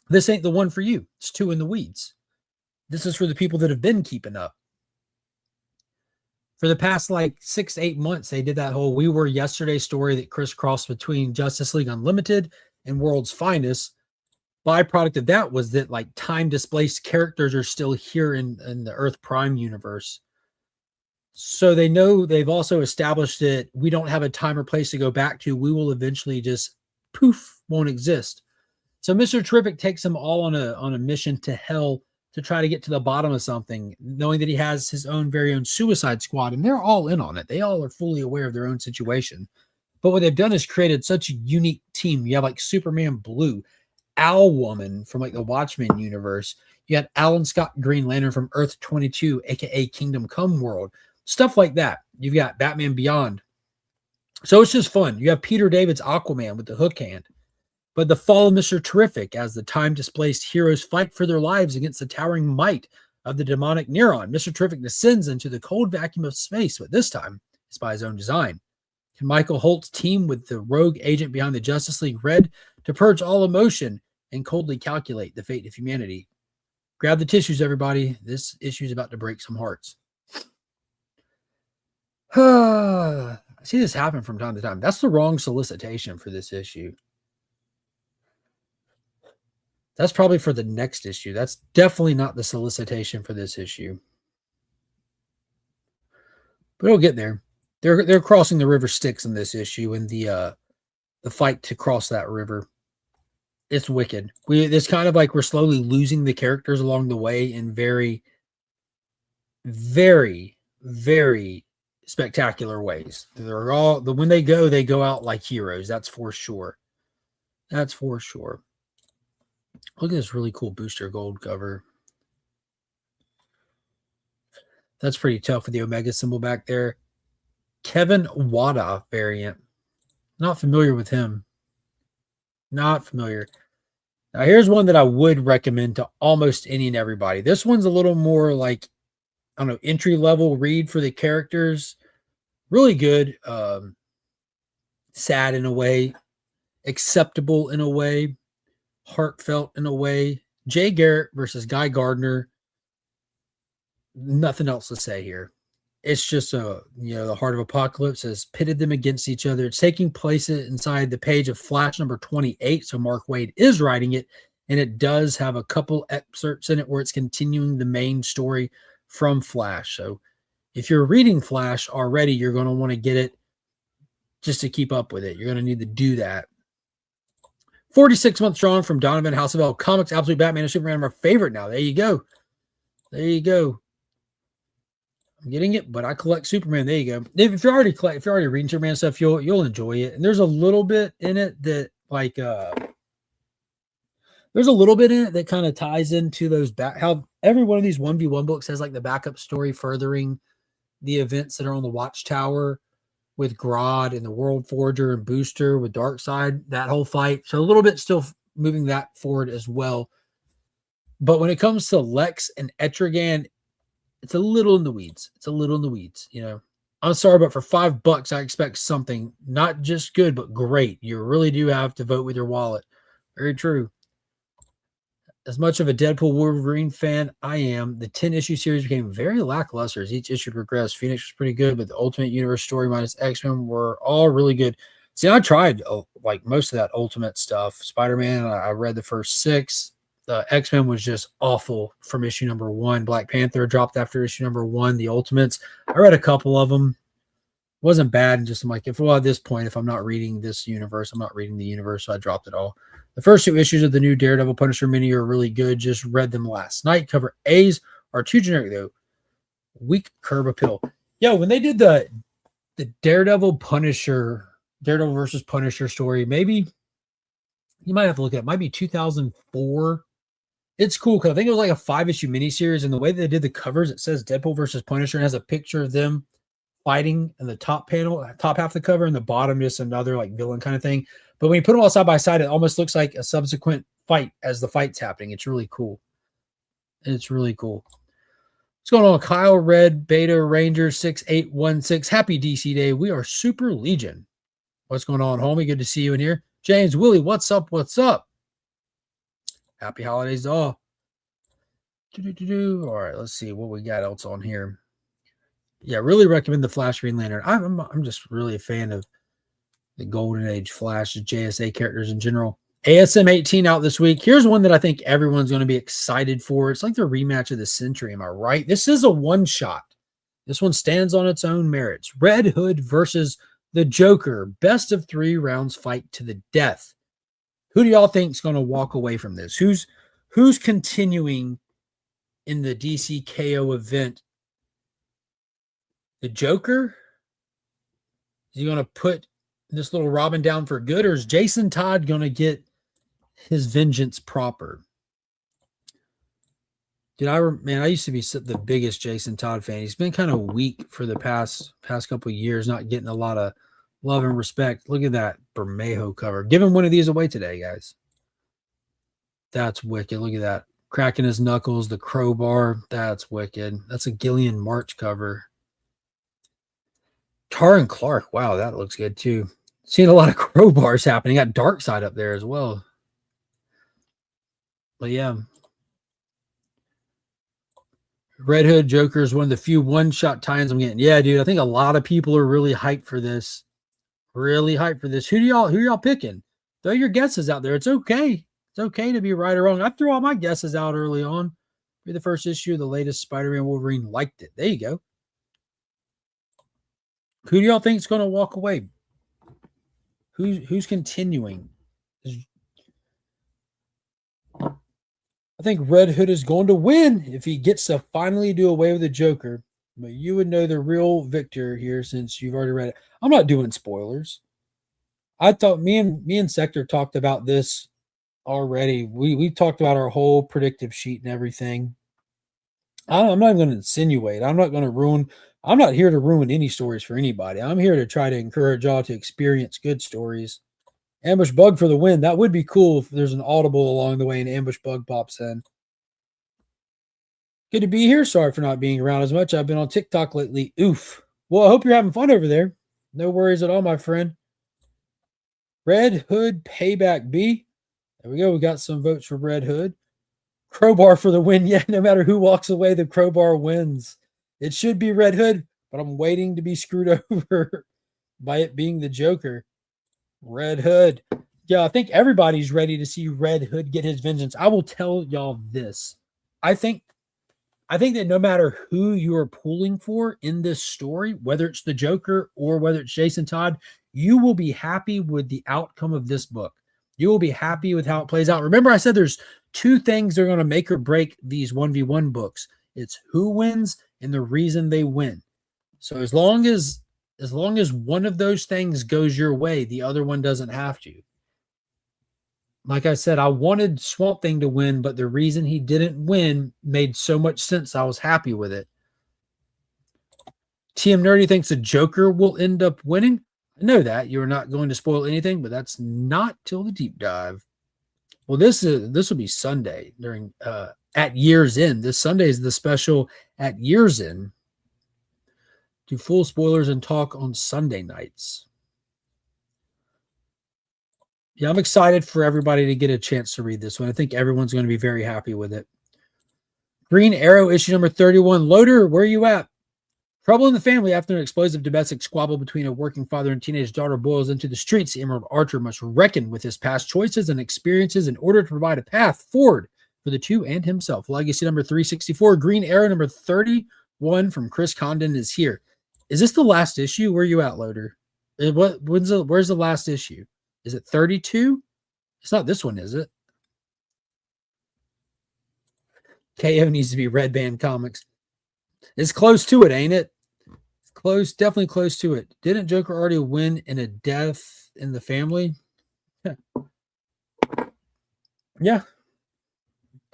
This ain't the one for you. It's too in the weeds. This is for the people that have been keeping up. For the past like 6 to 8 months, they did that whole We Were Yesterday story that crisscrossed between Justice League Unlimited and World's Finest. Byproduct of that was that like time displaced characters are still here in the Earth Prime universe. So they know they've also established that we don't have a time or place to go back to. We will eventually just poof, won't exist. So Mr. Terrific takes them all on a mission to hell to try to get to the bottom of something, knowing that he has his own very own suicide squad, and they're all in on it. They all are fully aware of their own situation. But what they've done is created such a unique team. You have like Superman Blue, Owlwoman from like the Watchmen universe. You had Alan Scott Green Lantern from Earth 22, aka Kingdom Come World. Stuff like that. You've got Batman Beyond. So it's just fun. You have Peter David's Aquaman with the hook hand. But the fall of Mr. Terrific, as the time-displaced heroes fight for their lives against the towering might of the demonic Neuron, Mr. Terrific descends into the cold vacuum of space, but this time it's by his own design. Can Michael Holt's team with the rogue agent behind the Justice League Red to purge all emotion and coldly calculate the fate of humanity? Grab the tissues, everybody. This issue is about to break some hearts. I see this happen from time to time. That's the wrong solicitation for this issue. That's probably for the next issue. That's definitely not the solicitation for this issue. But it'll get there. They're crossing the river Styx in this issue, and the fight to cross that river. It's wicked. It's kind of like we're slowly losing the characters along the way in very, very, very spectacular ways. They're all when they go out like heroes. That's for sure. That's for sure. Look at this really cool Booster Gold cover. That's pretty tough with the Omega symbol back there. Kevin Wada variant. Not familiar with him. Not familiar. Now, here's one that I would recommend to almost any and everybody. This one's a little more like, I don't know, entry-level read for the characters. Really good. Sad in a way. Acceptable in a way. Heartfelt in a way. Jay Garrett versus Guy Gardner. Nothing else to say here. It's just the Heart of Apocalypse has pitted them against each other. It's taking place inside the page of Flash number 28. So Mark Waid is writing it, and it does have a couple excerpts in it where it's continuing the main story from Flash. So if you're reading Flash already, you're going to want to get it just to keep up with it. You're going to need to do that. 46 months strong from Donovan House of L Comics. Absolute Batman and Superman are my favorite now. There you go. There you go. I'm getting it, but I collect Superman. There you go. If you're already reading Superman stuff, you'll enjoy it. And there's a little bit in it that kind of ties into those how every one of these 1v1 books has like the backup story furthering the events that are on the Watchtower with Grodd and the World Forger and Booster with Darkseid, that whole fight. So a little bit still moving that forward as well. But when it comes to Lex and Etrigan, it's a little in the weeds. It's a little in the weeds, I'm sorry, but for $5, I expect something not just good, but great. You really do have to vote with your wallet. Very true. As much of a Deadpool Wolverine fan I am, the 10-issue series became very lackluster as each issue progressed. Phoenix was pretty good, but the Ultimate Universe story minus X-Men were all really good. See, I tried like most of that Ultimate stuff. Spider-Man, I read the first 6. The X-Men was just awful from issue number 1. Black Panther dropped after issue number 1. The Ultimates, I read a couple of them. Wasn't bad. And just I'm like, at this point, if I'm not reading this universe, I'm not reading the universe. So I dropped it all. The first 2 issues of the new Daredevil Punisher mini are really good. Just read them last night. Cover A's are too generic though. Weak curb appeal. Yo, when they did the Daredevil versus Punisher story, maybe you might have to look at it. It might be 2004. It's cool because I think it was like a 5-issue miniseries, and the way they did the covers, it says Deadpool versus Punisher and has a picture of them fighting in the top panel, top half of the cover, and the bottom just another like villain kind of thing. But when you put them all side by side, it almost looks like a subsequent fight as the fight's happening. It's really cool. It's really cool. What's going on? Kyle Red, Beta Ranger 6816. Happy DC Day. We are Super Legion. What's going on, homie? Good to see you in here. James Willie, what's up? What's up? Happy holidays to all. All right, let's see what we got else on here. Yeah, really recommend the Flash Green Lantern. I'm just really a fan of the Golden Age Flash, the JSA characters in general. ASM 18 out this week. Here's one that I think everyone's going to be excited for. It's like the rematch of the century. Am I right? This is a one-shot. This one stands on its own merits. Red Hood versus the Joker. Best of 3 rounds fight to the death. Who do y'all think is going to walk away from this? Who's continuing in the DC KO event? The Joker? Is he going to put this little Robin down for good, or is Jason Todd going to get his vengeance proper? I used to be the biggest Jason Todd fan. He's been kind of weak for the past couple of years, not getting a lot of love and respect. Look at that Bermejo cover. Giving one of these away today, guys. That's wicked. Look at that. Cracking his knuckles, the crowbar. That's wicked. That's a Gillian March cover. Taran Clark. Wow, that looks good too. Seeing a lot of crowbars happening. Got Dark Side up there as well. But yeah. Red Hood Joker is one of the few one-shot tie-ins I'm getting. Yeah, dude. I think a lot of people are really hyped for this. Really hyped for this. Who y'all picking? Throw your guesses out there. It's okay. It's okay to be right or wrong. I threw all my guesses out early on. Be the first issue of the latest Spider-Man Wolverine. Liked it. There you go. Who do y'all think is going to walk away? Who's continuing? I think Red Hood is going to win if he gets to finally do away with the Joker. But you would know the real victor here since you've already read it. I'm not doing spoilers. I thought me and Sector talked about this already. We talked about our whole predictive sheet and everything. I'm not even going to insinuate. I'm not here to ruin any stories for anybody. I'm here to try to encourage y'all to experience good stories. Ambush Bug for the win. That would be cool if there's an audible along the way and Ambush Bug pops in. Good to be here. Sorry for not being around as much. I've been on TikTok lately. Oof. Well, I hope you're having fun over there. No worries at all, my friend. Red Hood Payback B. There we go. We got some votes for Red Hood. Crowbar for the win. Yeah, no matter who walks away, the crowbar wins. It should be Red Hood, but I'm waiting to be screwed over by it being the Joker. Red Hood. Yeah, I think everybody's ready to see Red Hood get his vengeance. I will tell y'all this. I think that no matter who you are pulling for in this story, whether it's the Joker or whether it's Jason Todd, you will be happy with the outcome of this book. You will be happy with how it plays out. Remember, I said there's two things that are going to make or break these 1v1 books. It's who wins and the reason they win. So as long as one of those things goes your way, the other one doesn't have to. Like I said, I wanted Swamp Thing to win, but the reason he didn't win made so much sense. I was happy with it. TM Nerdy thinks the Joker will end up winning. I know that. You're not going to spoil anything, but that's not till the deep dive. Well, this will be Sunday during at Year's End. This Sunday is the special at Year's End. Do full spoilers and talk on Sunday nights. Yeah, I'm excited for everybody to get a chance to read this one. I think everyone's going to be very happy with it. Green Arrow issue number 31. Loader, where are you at? Trouble in the family after an explosive domestic squabble between a working father and teenage daughter boils into the streets. The Emerald Archer must reckon with his past choices and experiences in order to provide a path forward for the two and himself. Legacy number 364. Green Arrow number 31 from Chris Condon is here. Is this the last issue? Where are you at, Loader? Where's the last issue? Is it 32? It's not this one, is it? KO needs to be Red Band Comics. It's close to it, ain't it? Close, definitely close to it. Didn't Joker already win in a death in the family? Yeah.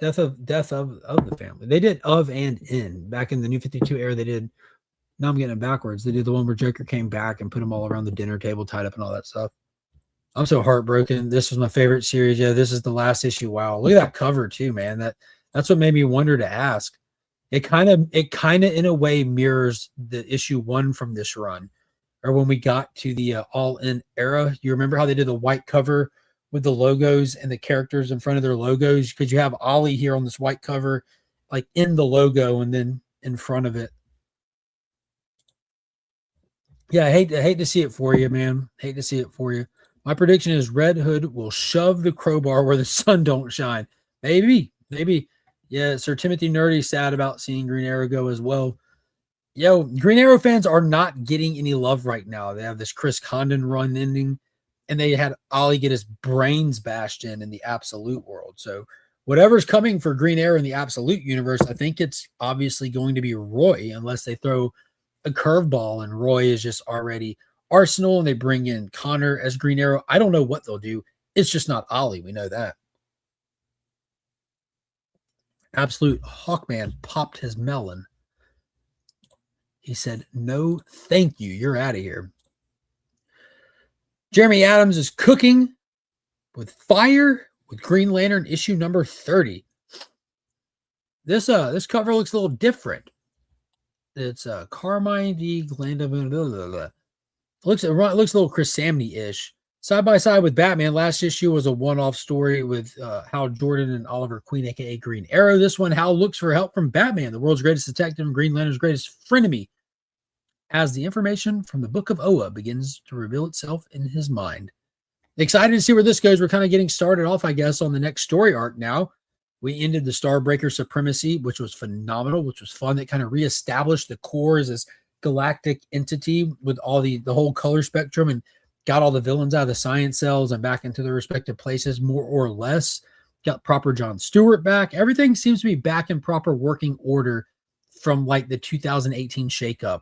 Death of the family. They did of and in. Back in the New 52 era, they did. Now I'm getting it backwards. They did the one where Joker came back and put them all around the dinner table, tied up and all that stuff. I'm so heartbroken. This was my favorite series. Yeah, this is the last issue. Wow. Look at that cover too, man. That's what made me wonder to ask. It kind of in a way mirrors the issue 1 from this run, or when we got to the All In era. You remember how they did the white cover with the logos and the characters in front of their logos? Because you have Ollie here on this white cover, like in the logo and then in front of it. Yeah, I hate to see it for you, man. Hate to see it for you. My prediction is Red Hood will shove the crowbar where the sun don't shine. Maybe. Yeah, Sir Timothy Nerdy sad about seeing Green Arrow go as well. Yo, Green Arrow fans are not getting any love right now. They have this Chris Condon run ending, and they had Ollie get his brains bashed in the Absolute world. So whatever's coming for Green Arrow in the Absolute universe, I think it's obviously going to be Roy, unless they throw a curveball and Roy is just already Arsenal and they bring in Connor as Green Arrow. I don't know what they'll do. It's just not Ollie. We know that. Absolute Hawkman popped his melon. He said, no, thank you. You're out of here. Jeremy Adams is cooking with fire with Green Lantern issue number 30. This cover looks a little different. It's Carmine D. Glenda. It looks a little Chris Samney-ish. Side by side with Batman. Last issue was a one-off story with Hal Jordan and Oliver Queen, aka Green Arrow. This one, Hal looks for help from Batman, the world's greatest detective and Green Lantern's greatest frenemy, as the information from the Book of Oa begins to reveal itself in his mind. Excited to see where this goes. We're kind of getting started off, I guess, on the next story arc now. We ended the Starbreaker Supremacy, which was phenomenal, which was fun. That kind of reestablished the core as this galactic entity with all the whole color spectrum and got all the villains out of the science cells and back into their respective places, more or less. Got proper John Stewart back. Everything seems to be back in proper working order from like the 2018 shakeup.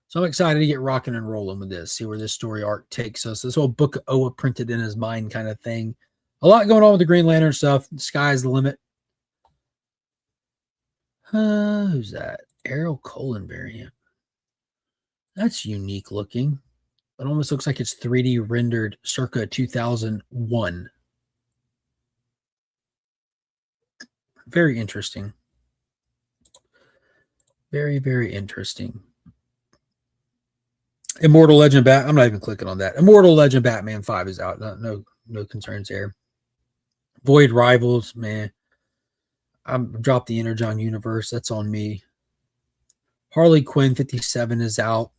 So I'm excited to get rocking and rolling with this, see where this story arc takes us. This whole Book of Oa printed in his mind kind of thing. A lot going on with the Green Lantern stuff. The sky's the limit. Who's that? Errol Colin variant. That's unique looking. It almost looks like it's 3D rendered circa 2001. Very interesting. Very, very interesting. Immortal Legend Bat. I'm not even clicking on that. Immortal Legend Batman 5 is out. No concerns there. Void Rivals, man. I'm dropped the Energon universe. That's on me. Harley Quinn 57 is out.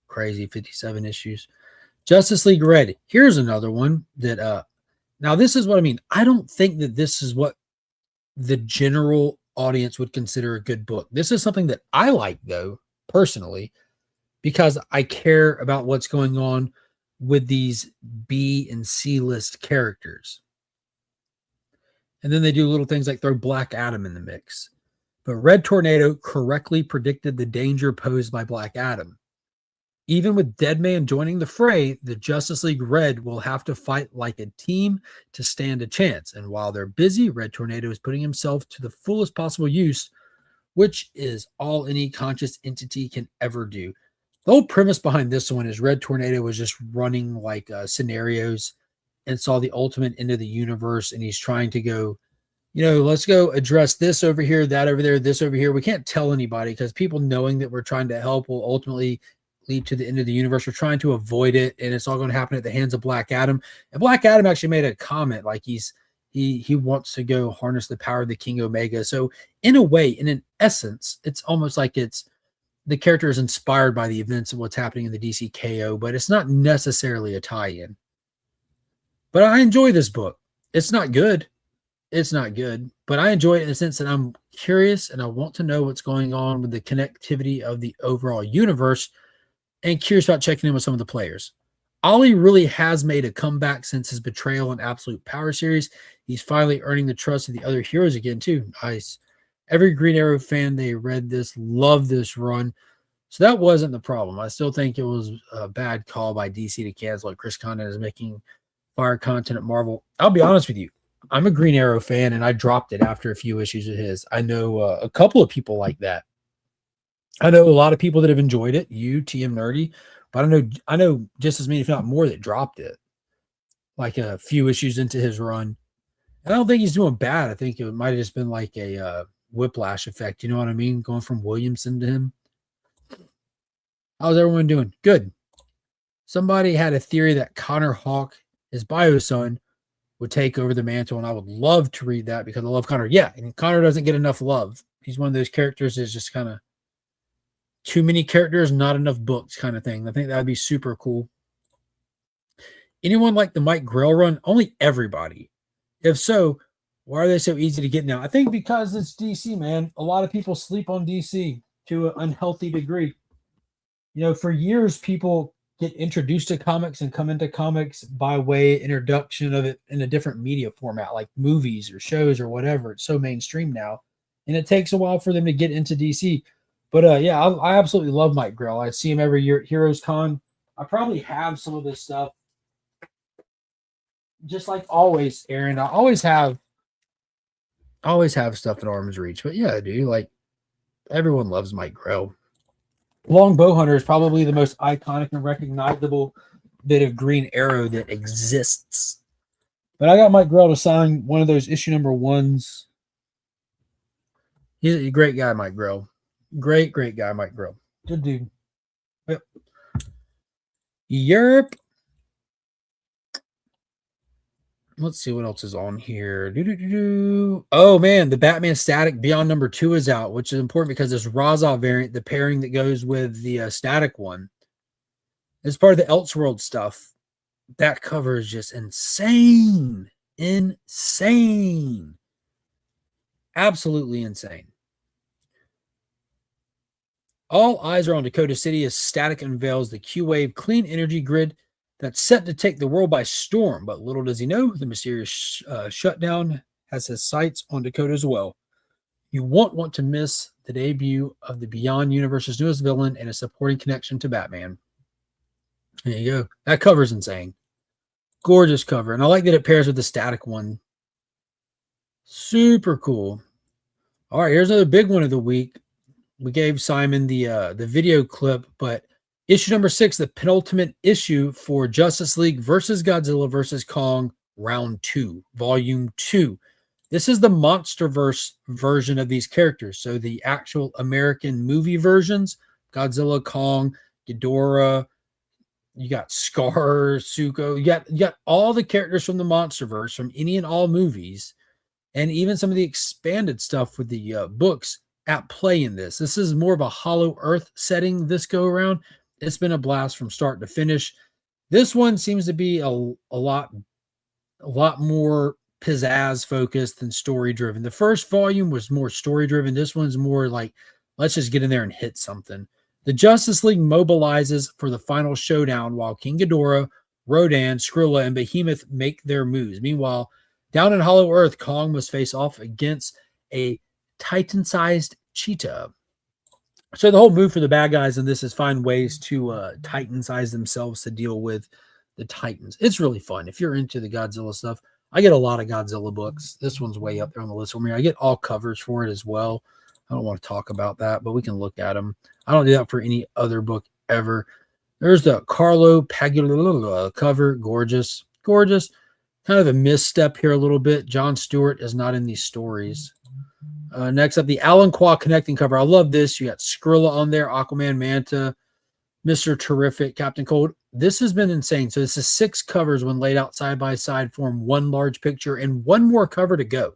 Crazy 57 issues. Justice League Red. Here's another one that now this is what I mean. I don't think that this is what the general audience would consider a good book. This is something that I like, though, personally, because I care about what's going on with these B and C list characters. And then they do little things like throw Black Adam in the mix. But Red Tornado correctly predicted the danger posed by Black Adam. Even with Deadman joining the fray, the Justice League Red will have to fight like a team to stand a chance. And while they're busy, Red Tornado is putting himself to the fullest possible use, which is all any conscious entity can ever do. The whole premise behind this one is Red Tornado was just running like scenarios and saw the ultimate end of the universe, and he's trying to go, let's go address this over here, that over there, this over here. We can't tell anybody because people knowing that we're trying to help will ultimately lead to the end of the universe. We're trying to avoid it, and it's all going to happen at the hands of Black Adam. And Black Adam actually made a comment like he wants to go harness the power of the King Omega. So in a way, in an essence, it's almost like it's the character is inspired by the events of what's happening in the DC KO, but it's not necessarily a tie-in. But I enjoy this book. It's not good. It's not good, but I enjoy it in the sense that I'm curious and I want to know what's going on with the connectivity of the overall universe and curious about checking in with some of the players. Ollie really has made a comeback since his betrayal in Absolute Power series. He's finally earning the trust of the other heroes again, too. Nice. Every Green Arrow fan, they read this, loved this run. So that wasn't the problem. I still think it was a bad call by DC to cancel it. Chris Condon is making fire content at Marvel. I'll be honest with you. I'm a Green Arrow fan, and I dropped it after a few issues of his. I know a couple of people like that. I know a lot of people that have enjoyed it. You, TM Nerdy, but I know just as many, if not more, that dropped it. Like a few issues into his run. And I don't think he's doing bad. I think it might have just been like a whiplash effect. You know what I mean? Going from Williamson to him. How's everyone doing? Good. Somebody had a theory that Connor Hawke, his bio son, would take over the mantle, and I would love to read that because I love Connor. Yeah, and Connor doesn't get enough love. He's one of those characters that's just kind of too many characters, not enough books kind of thing. I think that would be super cool. Anyone like the Mike Grell run? Only everybody. If so, why are they so easy to get now? I think because it's DC, man. A lot of people sleep on DC to an unhealthy degree. For years, people get introduced to comics and come into comics by way introduction of it in a different media format, like movies or shows or whatever. It's so mainstream now, and it takes a while for them to get into DC. But yeah, I absolutely love Mike Grell. I see him every year at Heroes Con. I probably have some of this stuff, just like always, Aaron. I always have stuff at arm's reach. But yeah, dude, like everyone loves Mike Grell. Long Bowhunter is probably the most iconic and recognizable bit of Green Arrow that exists. But I got Mike Grell to sign one of those issue number ones. He's a great guy, Mike Grell. Great guy, Mike Grell. Good dude. Yep. Yerp. Let's see what else is on here. Oh man, the Batman Static Beyond number 2 is out, which is important because this Raza variant, the pairing that goes with the Static one, is part of the Elseworld stuff. That cover is just insane. Insane. Absolutely insane. All eyes are on Dakota City as Static unveils the Q-Wave clean energy grid that's set to take the world by storm. But little does he know, the mysterious shutdown has his sights on Dakota as well. You won't want to miss the debut of the Beyond Universe's newest villain and a supporting connection to Batman. There you go. That cover's insane. Gorgeous cover. And I like that it pairs with the Static one. Super cool. All right, here's another big one of the week. We gave Simon the video clip, but issue number 6, the penultimate issue for Justice League versus Godzilla versus Kong, round 2, volume 2. This is the MonsterVerse version of these characters. So the actual American movie versions, Godzilla, Kong, Ghidorah, you got Scar, Zuko, you got all the characters from the MonsterVerse from any and all movies, and even some of the expanded stuff with the books at play in this. This is more of a Hollow Earth setting this go around. It's been a blast from start to finish. This one seems to be a lot more pizzazz focused than story driven. The first volume was more story driven. This one's more like, let's just get in there and hit something. The Justice League mobilizes for the final showdown while King Ghidorah, Rodan, Skrilla, and Behemoth make their moves. Meanwhile, down in Hollow Earth, Kong must face off against a Titan-sized cheetah. So the whole move for the bad guys in this is find ways to Titan-size themselves to deal with the Titans. It's really fun. If you're into the Godzilla stuff, I get a lot of Godzilla books. This one's way up there on the list for me. I get all covers for it as well. I don't want to talk about that, but we can look at them. I don't do that for any other book ever. There's the Carlo Pagula cover. Gorgeous. Gorgeous. Kind of a misstep here a little bit. John Stewart is not in these stories. Next up, the Alan Qua connecting cover. I love this. You got Skrilla on there, Aquaman, Manta, Mr. Terrific, Captain Cold. This has been insane. So this is 6 covers when laid out side by side, form one large picture and one more cover to go.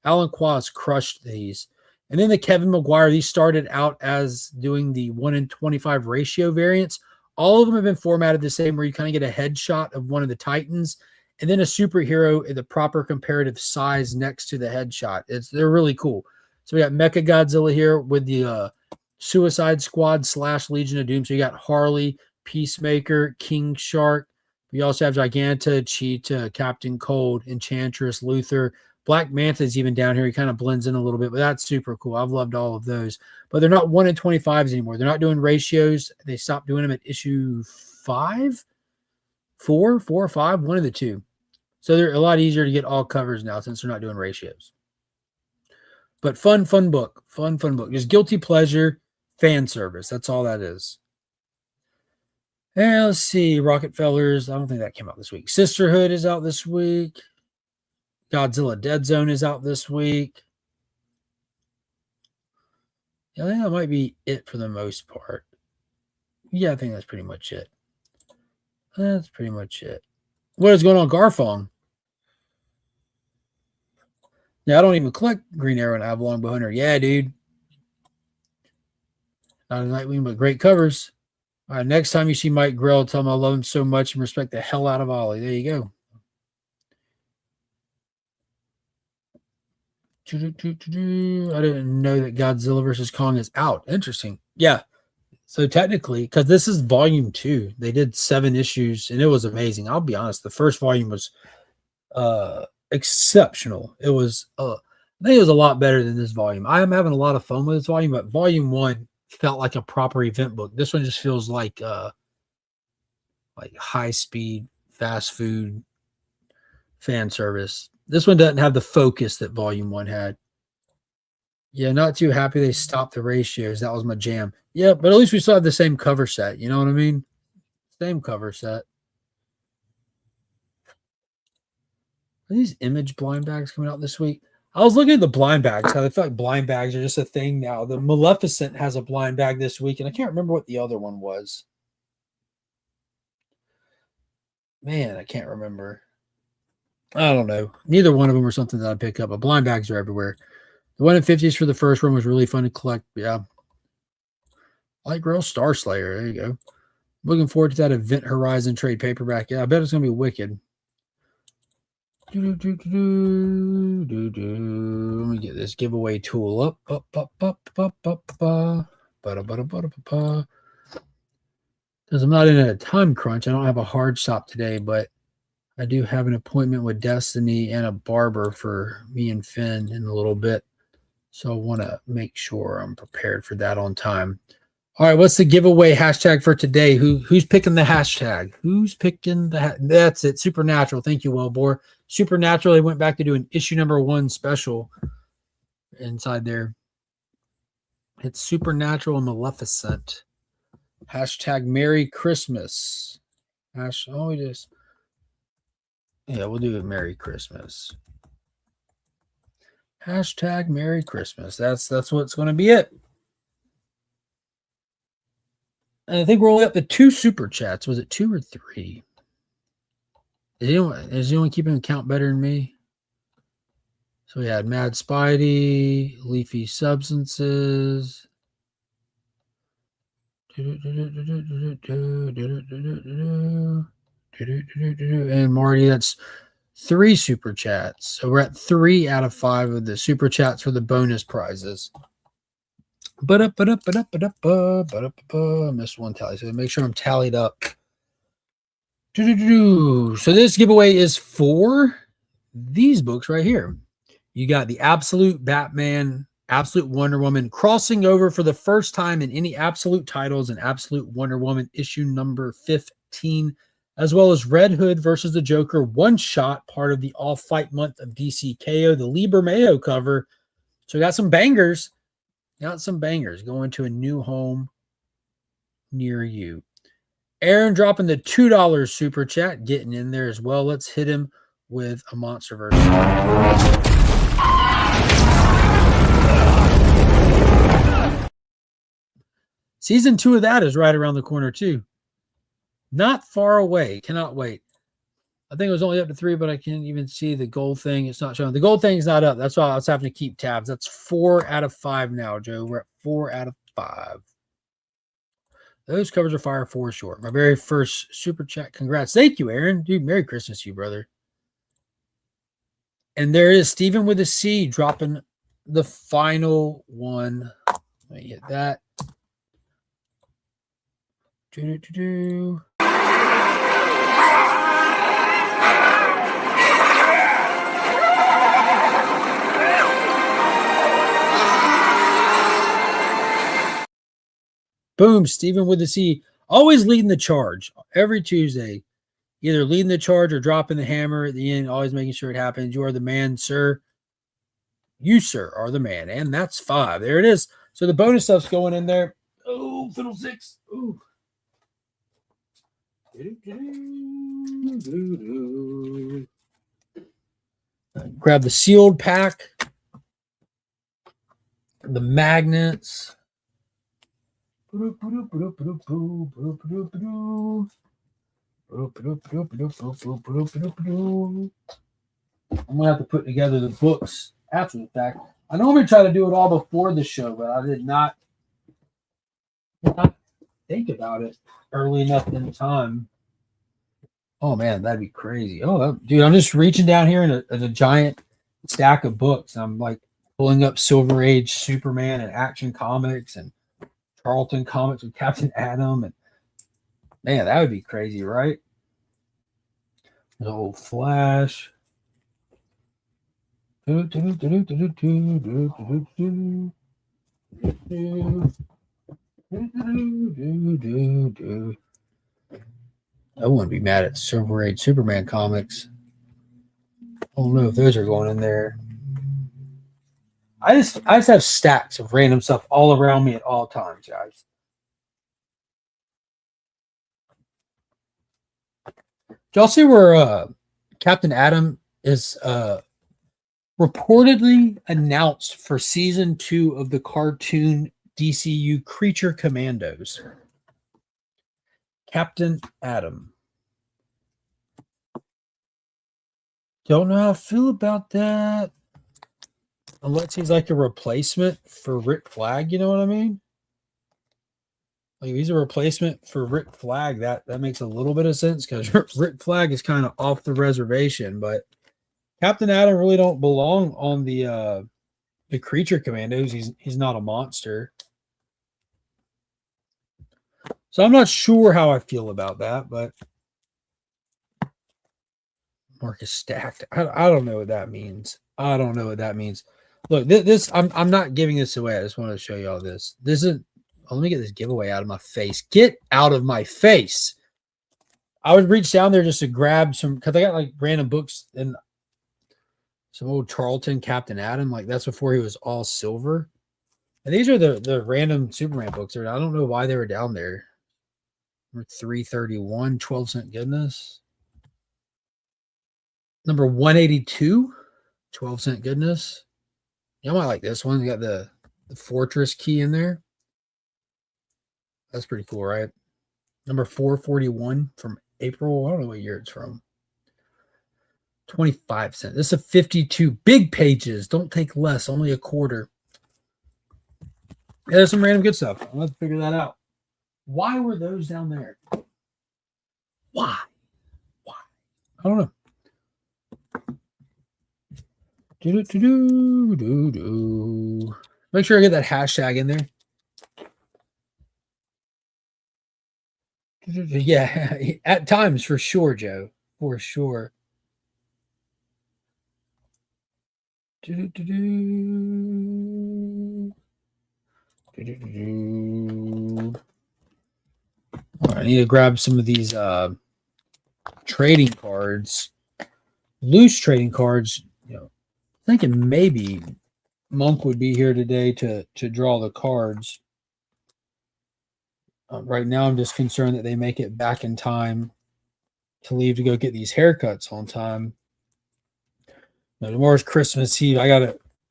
Alan Qua has crushed these. And then the Kevin Maguire, these started out as doing the 1:25 ratio variants. All of them have been formatted the same, where you kind of get a headshot of one of the Titans and then a superhero in the proper comparative size next to the headshot. They're really cool. So we got Mecha Godzilla here with the Suicide Squad / Legion of Doom. So you got Harley, Peacemaker, King Shark. We also have Giganta, Cheetah, Captain Cold, Enchantress, Luther. Black Manta is even down here. He kind of blends in a little bit, but that's super cool. I've loved all of those. But they're not 1:25s anymore. They're not doing ratios. They stopped doing them at issue 5, 4 or 5, one of the two. So they're a lot easier to get all covers now since they're not doing ratios. But fun book. Fun book. Just guilty pleasure, fan service. That's all that is. And let's see. Rockefellers. I don't think that came out this week. Sisterhood is out this week. Godzilla Dead Zone is out this week. Yeah, I think that might be it for the most part. Yeah, I think that's pretty much it. That's pretty much it. What is going on, Garfong? Yeah, I don't even collect Green Arrow and Avalon Bowhunter. Yeah, dude. Not a Nightwing, but great covers. All right, next time you see Mike Grell, tell him I love him so much and respect the hell out of Ollie. There you go. I didn't know that Godzilla versus Kong is out. Interesting. Yeah. So technically, because this is volume 2, they did 7 issues and it was amazing. I'll be honest, the first volume was exceptional. It was I think it was a lot better than this volume. I am having a lot of fun with this volume, but volume 1 felt like a proper event book. This one just feels like high speed fast food fan service. This one doesn't have the focus that volume 1 had. Yeah, not too happy they stopped the ratios. That was my jam. Yeah, but at least we still have the same cover set. You know what I mean? Same cover set. Are these image blind bags coming out this week? I was looking at the blind bags. I feel like blind bags are just a thing now. The Maleficent has a blind bag this week, and I can't remember what the other one was. Man, I can't remember. I don't know. Neither one of them were something that I pick up, but blind bags are everywhere. The 1 in 50s for the first one was really fun to collect. Yeah. Light Girl Star Slayer. There you go. Looking forward to that Event Horizon trade paperback. Yeah, I bet it's going to be wicked. Let me get this giveaway tool up. Because I'm not in a time crunch. I don't have a hard stop today, but I do have an appointment with Destiny and a barber for me and Finn in a little bit. So I want to make sure I'm prepared for that on time. All right, what's the giveaway hashtag for today? Who's picking the hashtag? Who's picking the That's it. Supernatural. Thank you, Wellbore. Supernatural. They went back to doing issue number 1 special inside there. It's Supernatural and Maleficent. Hashtag Merry Christmas. Yeah, we'll do a Merry Christmas. Hashtag Merry Christmas. That's what's going to be it. And I think we're only up to 2 super chats. Was it 2 or 3? Is anyone keeping count better than me? So we had Mad Spidey, Leafy Substances. And Marty, that's 3 super chats. So we're at 3 out of 5 of the super chats for the bonus prizes. Missed one tally. So make sure I'm tallied up. So this giveaway is for these books right here. You got the Absolute Batman, Absolute Wonder Woman crossing over for the first time in any Absolute titles and Absolute Wonder Woman issue number 15, as well as Red Hood versus the Joker one shot, part of the All Fight month of DC KO, the Liber Mayo cover. So we got some bangers. Got some bangers going to a new home near you. Aaron dropping the $2 super chat, getting in there as well. Let's hit him with a Monsterverse. Season 2 of that is right around the corner too. Not far away. Cannot wait. I think it was only up to 3, but I can't even see the gold thing. It's not showing. The gold thing's not up. That's why I was having to keep tabs. That's 4 out of 5 now, Joe. We're at 4 out of 5. Those covers are fire for sure. My very first super chat. Congrats. Thank you, Aaron. Dude, Merry Christmas to you, brother. And there is Stephen with a C dropping the final one. Let me get that. Boom, Stephen with the C. Always leading the charge every Tuesday. Either leading the charge or dropping the hammer at the end, always making sure it happens. You are the man, sir. You, sir, are the man. And that's 5. There it is. So the bonus stuff's going in there. Oh, fiddlesticks. Ooh. Grab the sealed pack. The magnets. I'm gonna have to put together the books after the fact. I normally try to do it all before the show, but I did not think about it early enough in time. Oh man, that'd be crazy. Oh, dude, I'm just reaching down here in a giant stack of books. I'm like pulling up Silver Age Superman and Action Comics and Charlton comics with Captain Atom, and man, that would be crazy, right? The old Flash. That wouldn't be mad at Silver Age Superman comics. I don't know if those are going in there. I just have stacks of random stuff all around me at all times, guys. Did y'all see where Captain Atom is reportedly announced for season 2 of the cartoon DCU Creature Commandos? Captain Atom. Don't know how I feel about that. Unless he's like a replacement for Rick Flag, you know what I mean? Like if he's a replacement for Rick Flag, that makes a little bit of sense because Rick Flag is kind of off the reservation, but Captain Atom really don't belong on the Creature Commandos. He's not a monster. So I'm not sure how I feel about that, but Marcus stacked. I don't know what that means. I don't know what that means. Look, this I'm not giving this away. I just wanted to show you all this. This isn't. Let me get this giveaway out of my face. Get out of my face. I would reach down there just to grab some because I got like random books and some old Charlton Captain Atom. Like that's before he was all silver. And these are the random Superman books. I don't know why they were down there. Number 331, 12-cent goodness. Number 182, 12-cent goodness. You might like this one. You got the Fortress key in there. That's pretty cool, right? Number 441 from April. I don't know what year it's from. 25 cents. This is a 52. Big pages. Don't take less. Only a quarter. Yeah, there's some random good stuff. Let's figure that out. Why were those down there? Why? I don't know. Make sure I get that hashtag in there. Yeah, at times for sure, Joe. For sure. I need to grab some of these trading cards, loose trading cards. You know, thinking maybe Monk would be here today to draw the cards. Right now, I'm just concerned that they make it back in time to leave to go get these haircuts on time. Now, tomorrow's Christmas Eve.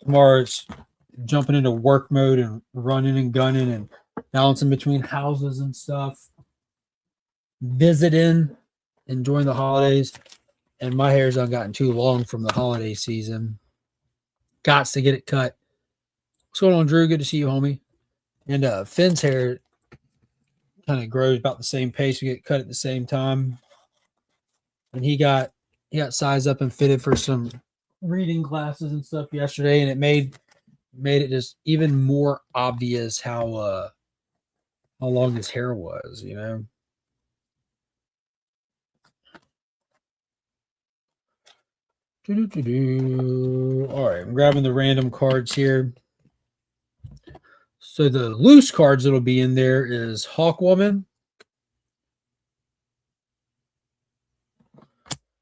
Tomorrow's jumping into work mode and running and gunning and bouncing between houses and stuff. Visiting, enjoying the holidays. And my hair's not gotten too long from the holiday season. Gots to get it cut. What's going on, Drew? Good to see you, homie. And Finn's hair kind of grows about the same pace. We get cut at the same time. And he got sized up and fitted for some reading classes and stuff yesterday, and it made it just even more obvious how long his hair was, you know. All right, I'm grabbing the random cards here. So the loose cards that'll be in there is Hawkwoman.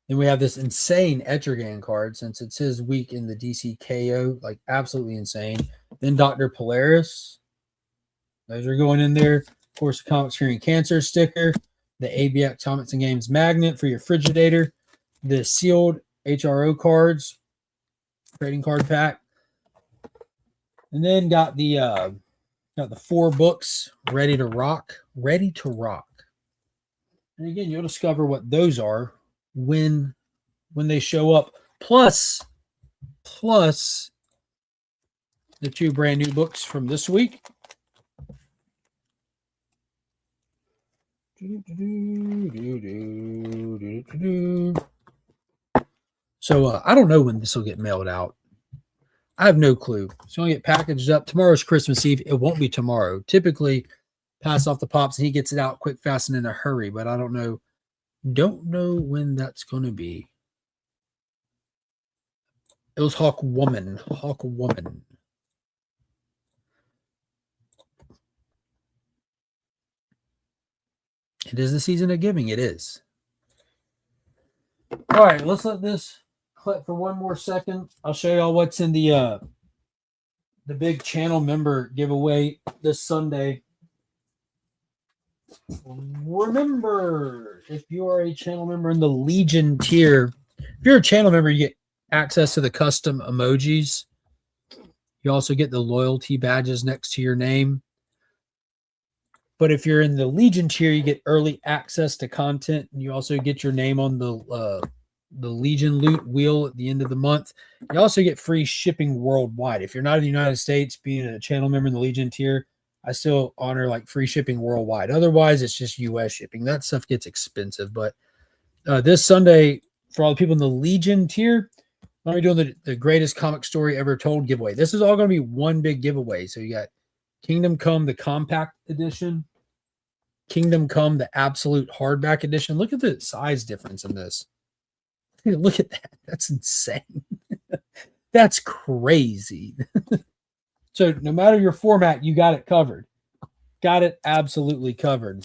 Then we have this insane Etrigan card since it's his week in the DC KO, like absolutely insane. Then Dr. Polaris. Those are going in there. Of course, the Comics Curing Cancer sticker, the ABX Comics and Games magnet for your Frigidator, the sealed HRO cards, trading card pack, and then got the 4 books ready to rock. And again, you'll discover what those are when they show up. Plus the 2 brand new books from this week. So I don't know when this will get mailed out. I have no clue. It's going to get packaged up. Tomorrow's Christmas Eve. It won't be tomorrow. Typically, pass off the pops, and he gets it out quick, fast, and in a hurry. But I don't know when that's going to be. It was Hawk Woman. It is the season of giving. It is. All right, let's let this clip for one more second. I'll show y'all what's in the big channel member giveaway this Sunday. Remember, if you are a channel member in the Legion tier, if you're a channel member, you get access to the custom emojis. You also get the loyalty badges next to your name. But if you're in the Legion tier, you get early access to content, and you also get your name on the Legion loot wheel at the end of the month. You also get free shipping worldwide. If you're not in the United States, being a channel member in the Legion tier, I still honor like free shipping worldwide. Otherwise, it's just US shipping. That stuff gets expensive. But this Sunday, for all the people in the Legion tier, I'm going to be doing the greatest comic story ever told giveaway. This is all going to be one big giveaway. So you got Kingdom Come, the compact edition. Kingdom Come, the absolute hardback edition. Look at the size difference in this. Look at that. That's insane. That's crazy. So no matter your format, you got it covered. Got it absolutely covered.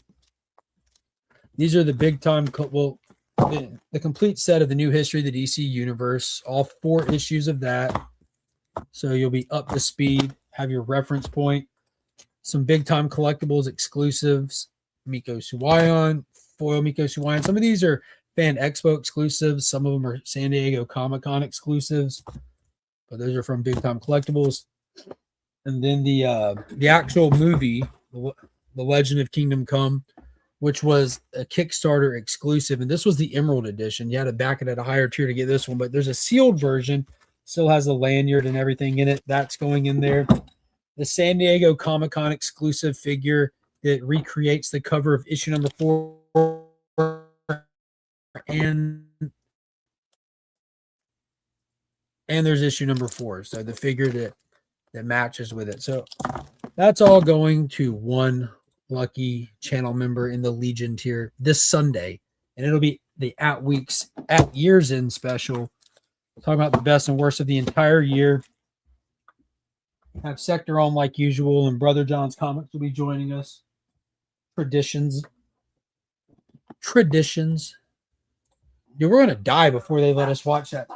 These are the big time, the complete set of the new history of the DC universe, all 4 issues of that. So you'll be up to speed, have your reference point, some big time collectibles exclusives, Miko Suwayan, foil Miko Suwayan. Some of these are Fan Expo exclusives. Some of them are San Diego Comic-Con exclusives, but those are from big time collectibles. And then the actual movie, The Legend of Kingdom Come, which was a Kickstarter exclusive. And this was the Emerald edition. You had to back it at a higher tier to get this one, but there's a sealed version, still has the lanyard and everything in it. That's going in there. The San Diego Comic-Con exclusive figure that recreates the cover of issue number 4 and there's issue number 4. So the figure that matches with it. So that's all going to one lucky channel member in the Legion tier this Sunday. And it'll be the at year's end special. Talking about the best and worst of the entire year. Have Sector on like usual, and Brother John's Comics will be joining us. Traditions. Dude, we're going to die before they let us watch that.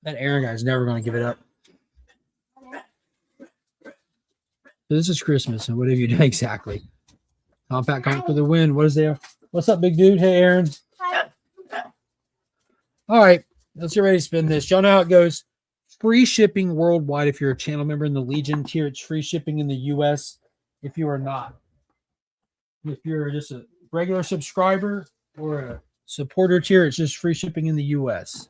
That Aaron guy's never going to give it up. So this is Christmas, and what have you done exactly? Compact comic for the win. What is there? What's up, big dude? Hey, Aaron. Hi. All right, let's get ready to spin this. Y'all know how it goes. Free shipping worldwide if you're a channel member in the Legion tier. It's free shipping in the US if you are not. If you're just a regular subscriber or a supporter tier, it's just free shipping in the US.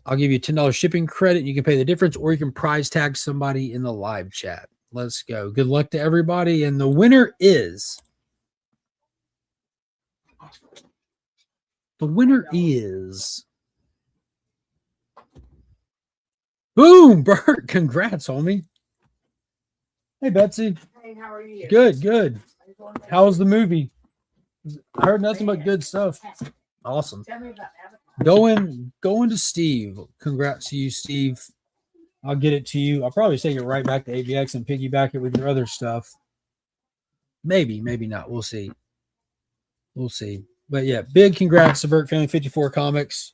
I'll give you $10 shipping credit. You can pay the difference, or you can prize tag somebody in the live chat. Let's go. Good luck to everybody. And the winner is... Boom, Bert. Congrats, homie. Hey, Betsy. Hey, how are you? Good. How was the movie? I heard nothing but good stuff. Awesome. Tell me about Avatar. Going to Steve. Congrats to you, Steve. I'll get it to you. I'll probably take it right back to ABX and piggyback it with your other stuff. Maybe not. We'll see. But yeah, big congrats to Burt Family 54 Comics.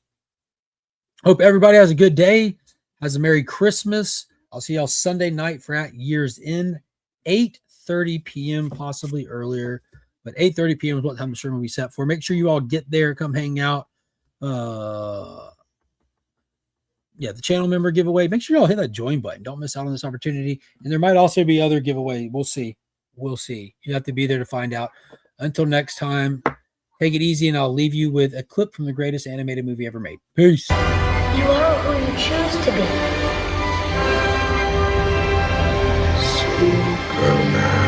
Hope everybody has a good day. Has a Merry Christmas. I'll see y'all Sunday night for At Year's End, 8:30 p.m., possibly earlier. But 8:30 p.m. is what time the stream will be set for. Make sure you all get there. Come hang out. The channel member giveaway. Make sure you all hit that join button. Don't miss out on this opportunity. And there might also be other giveaway. We'll see. You have to be there to find out. Until next time, take it easy, and I'll leave you with a clip from the greatest animated movie ever made. Peace. You are who you choose to be. Superman.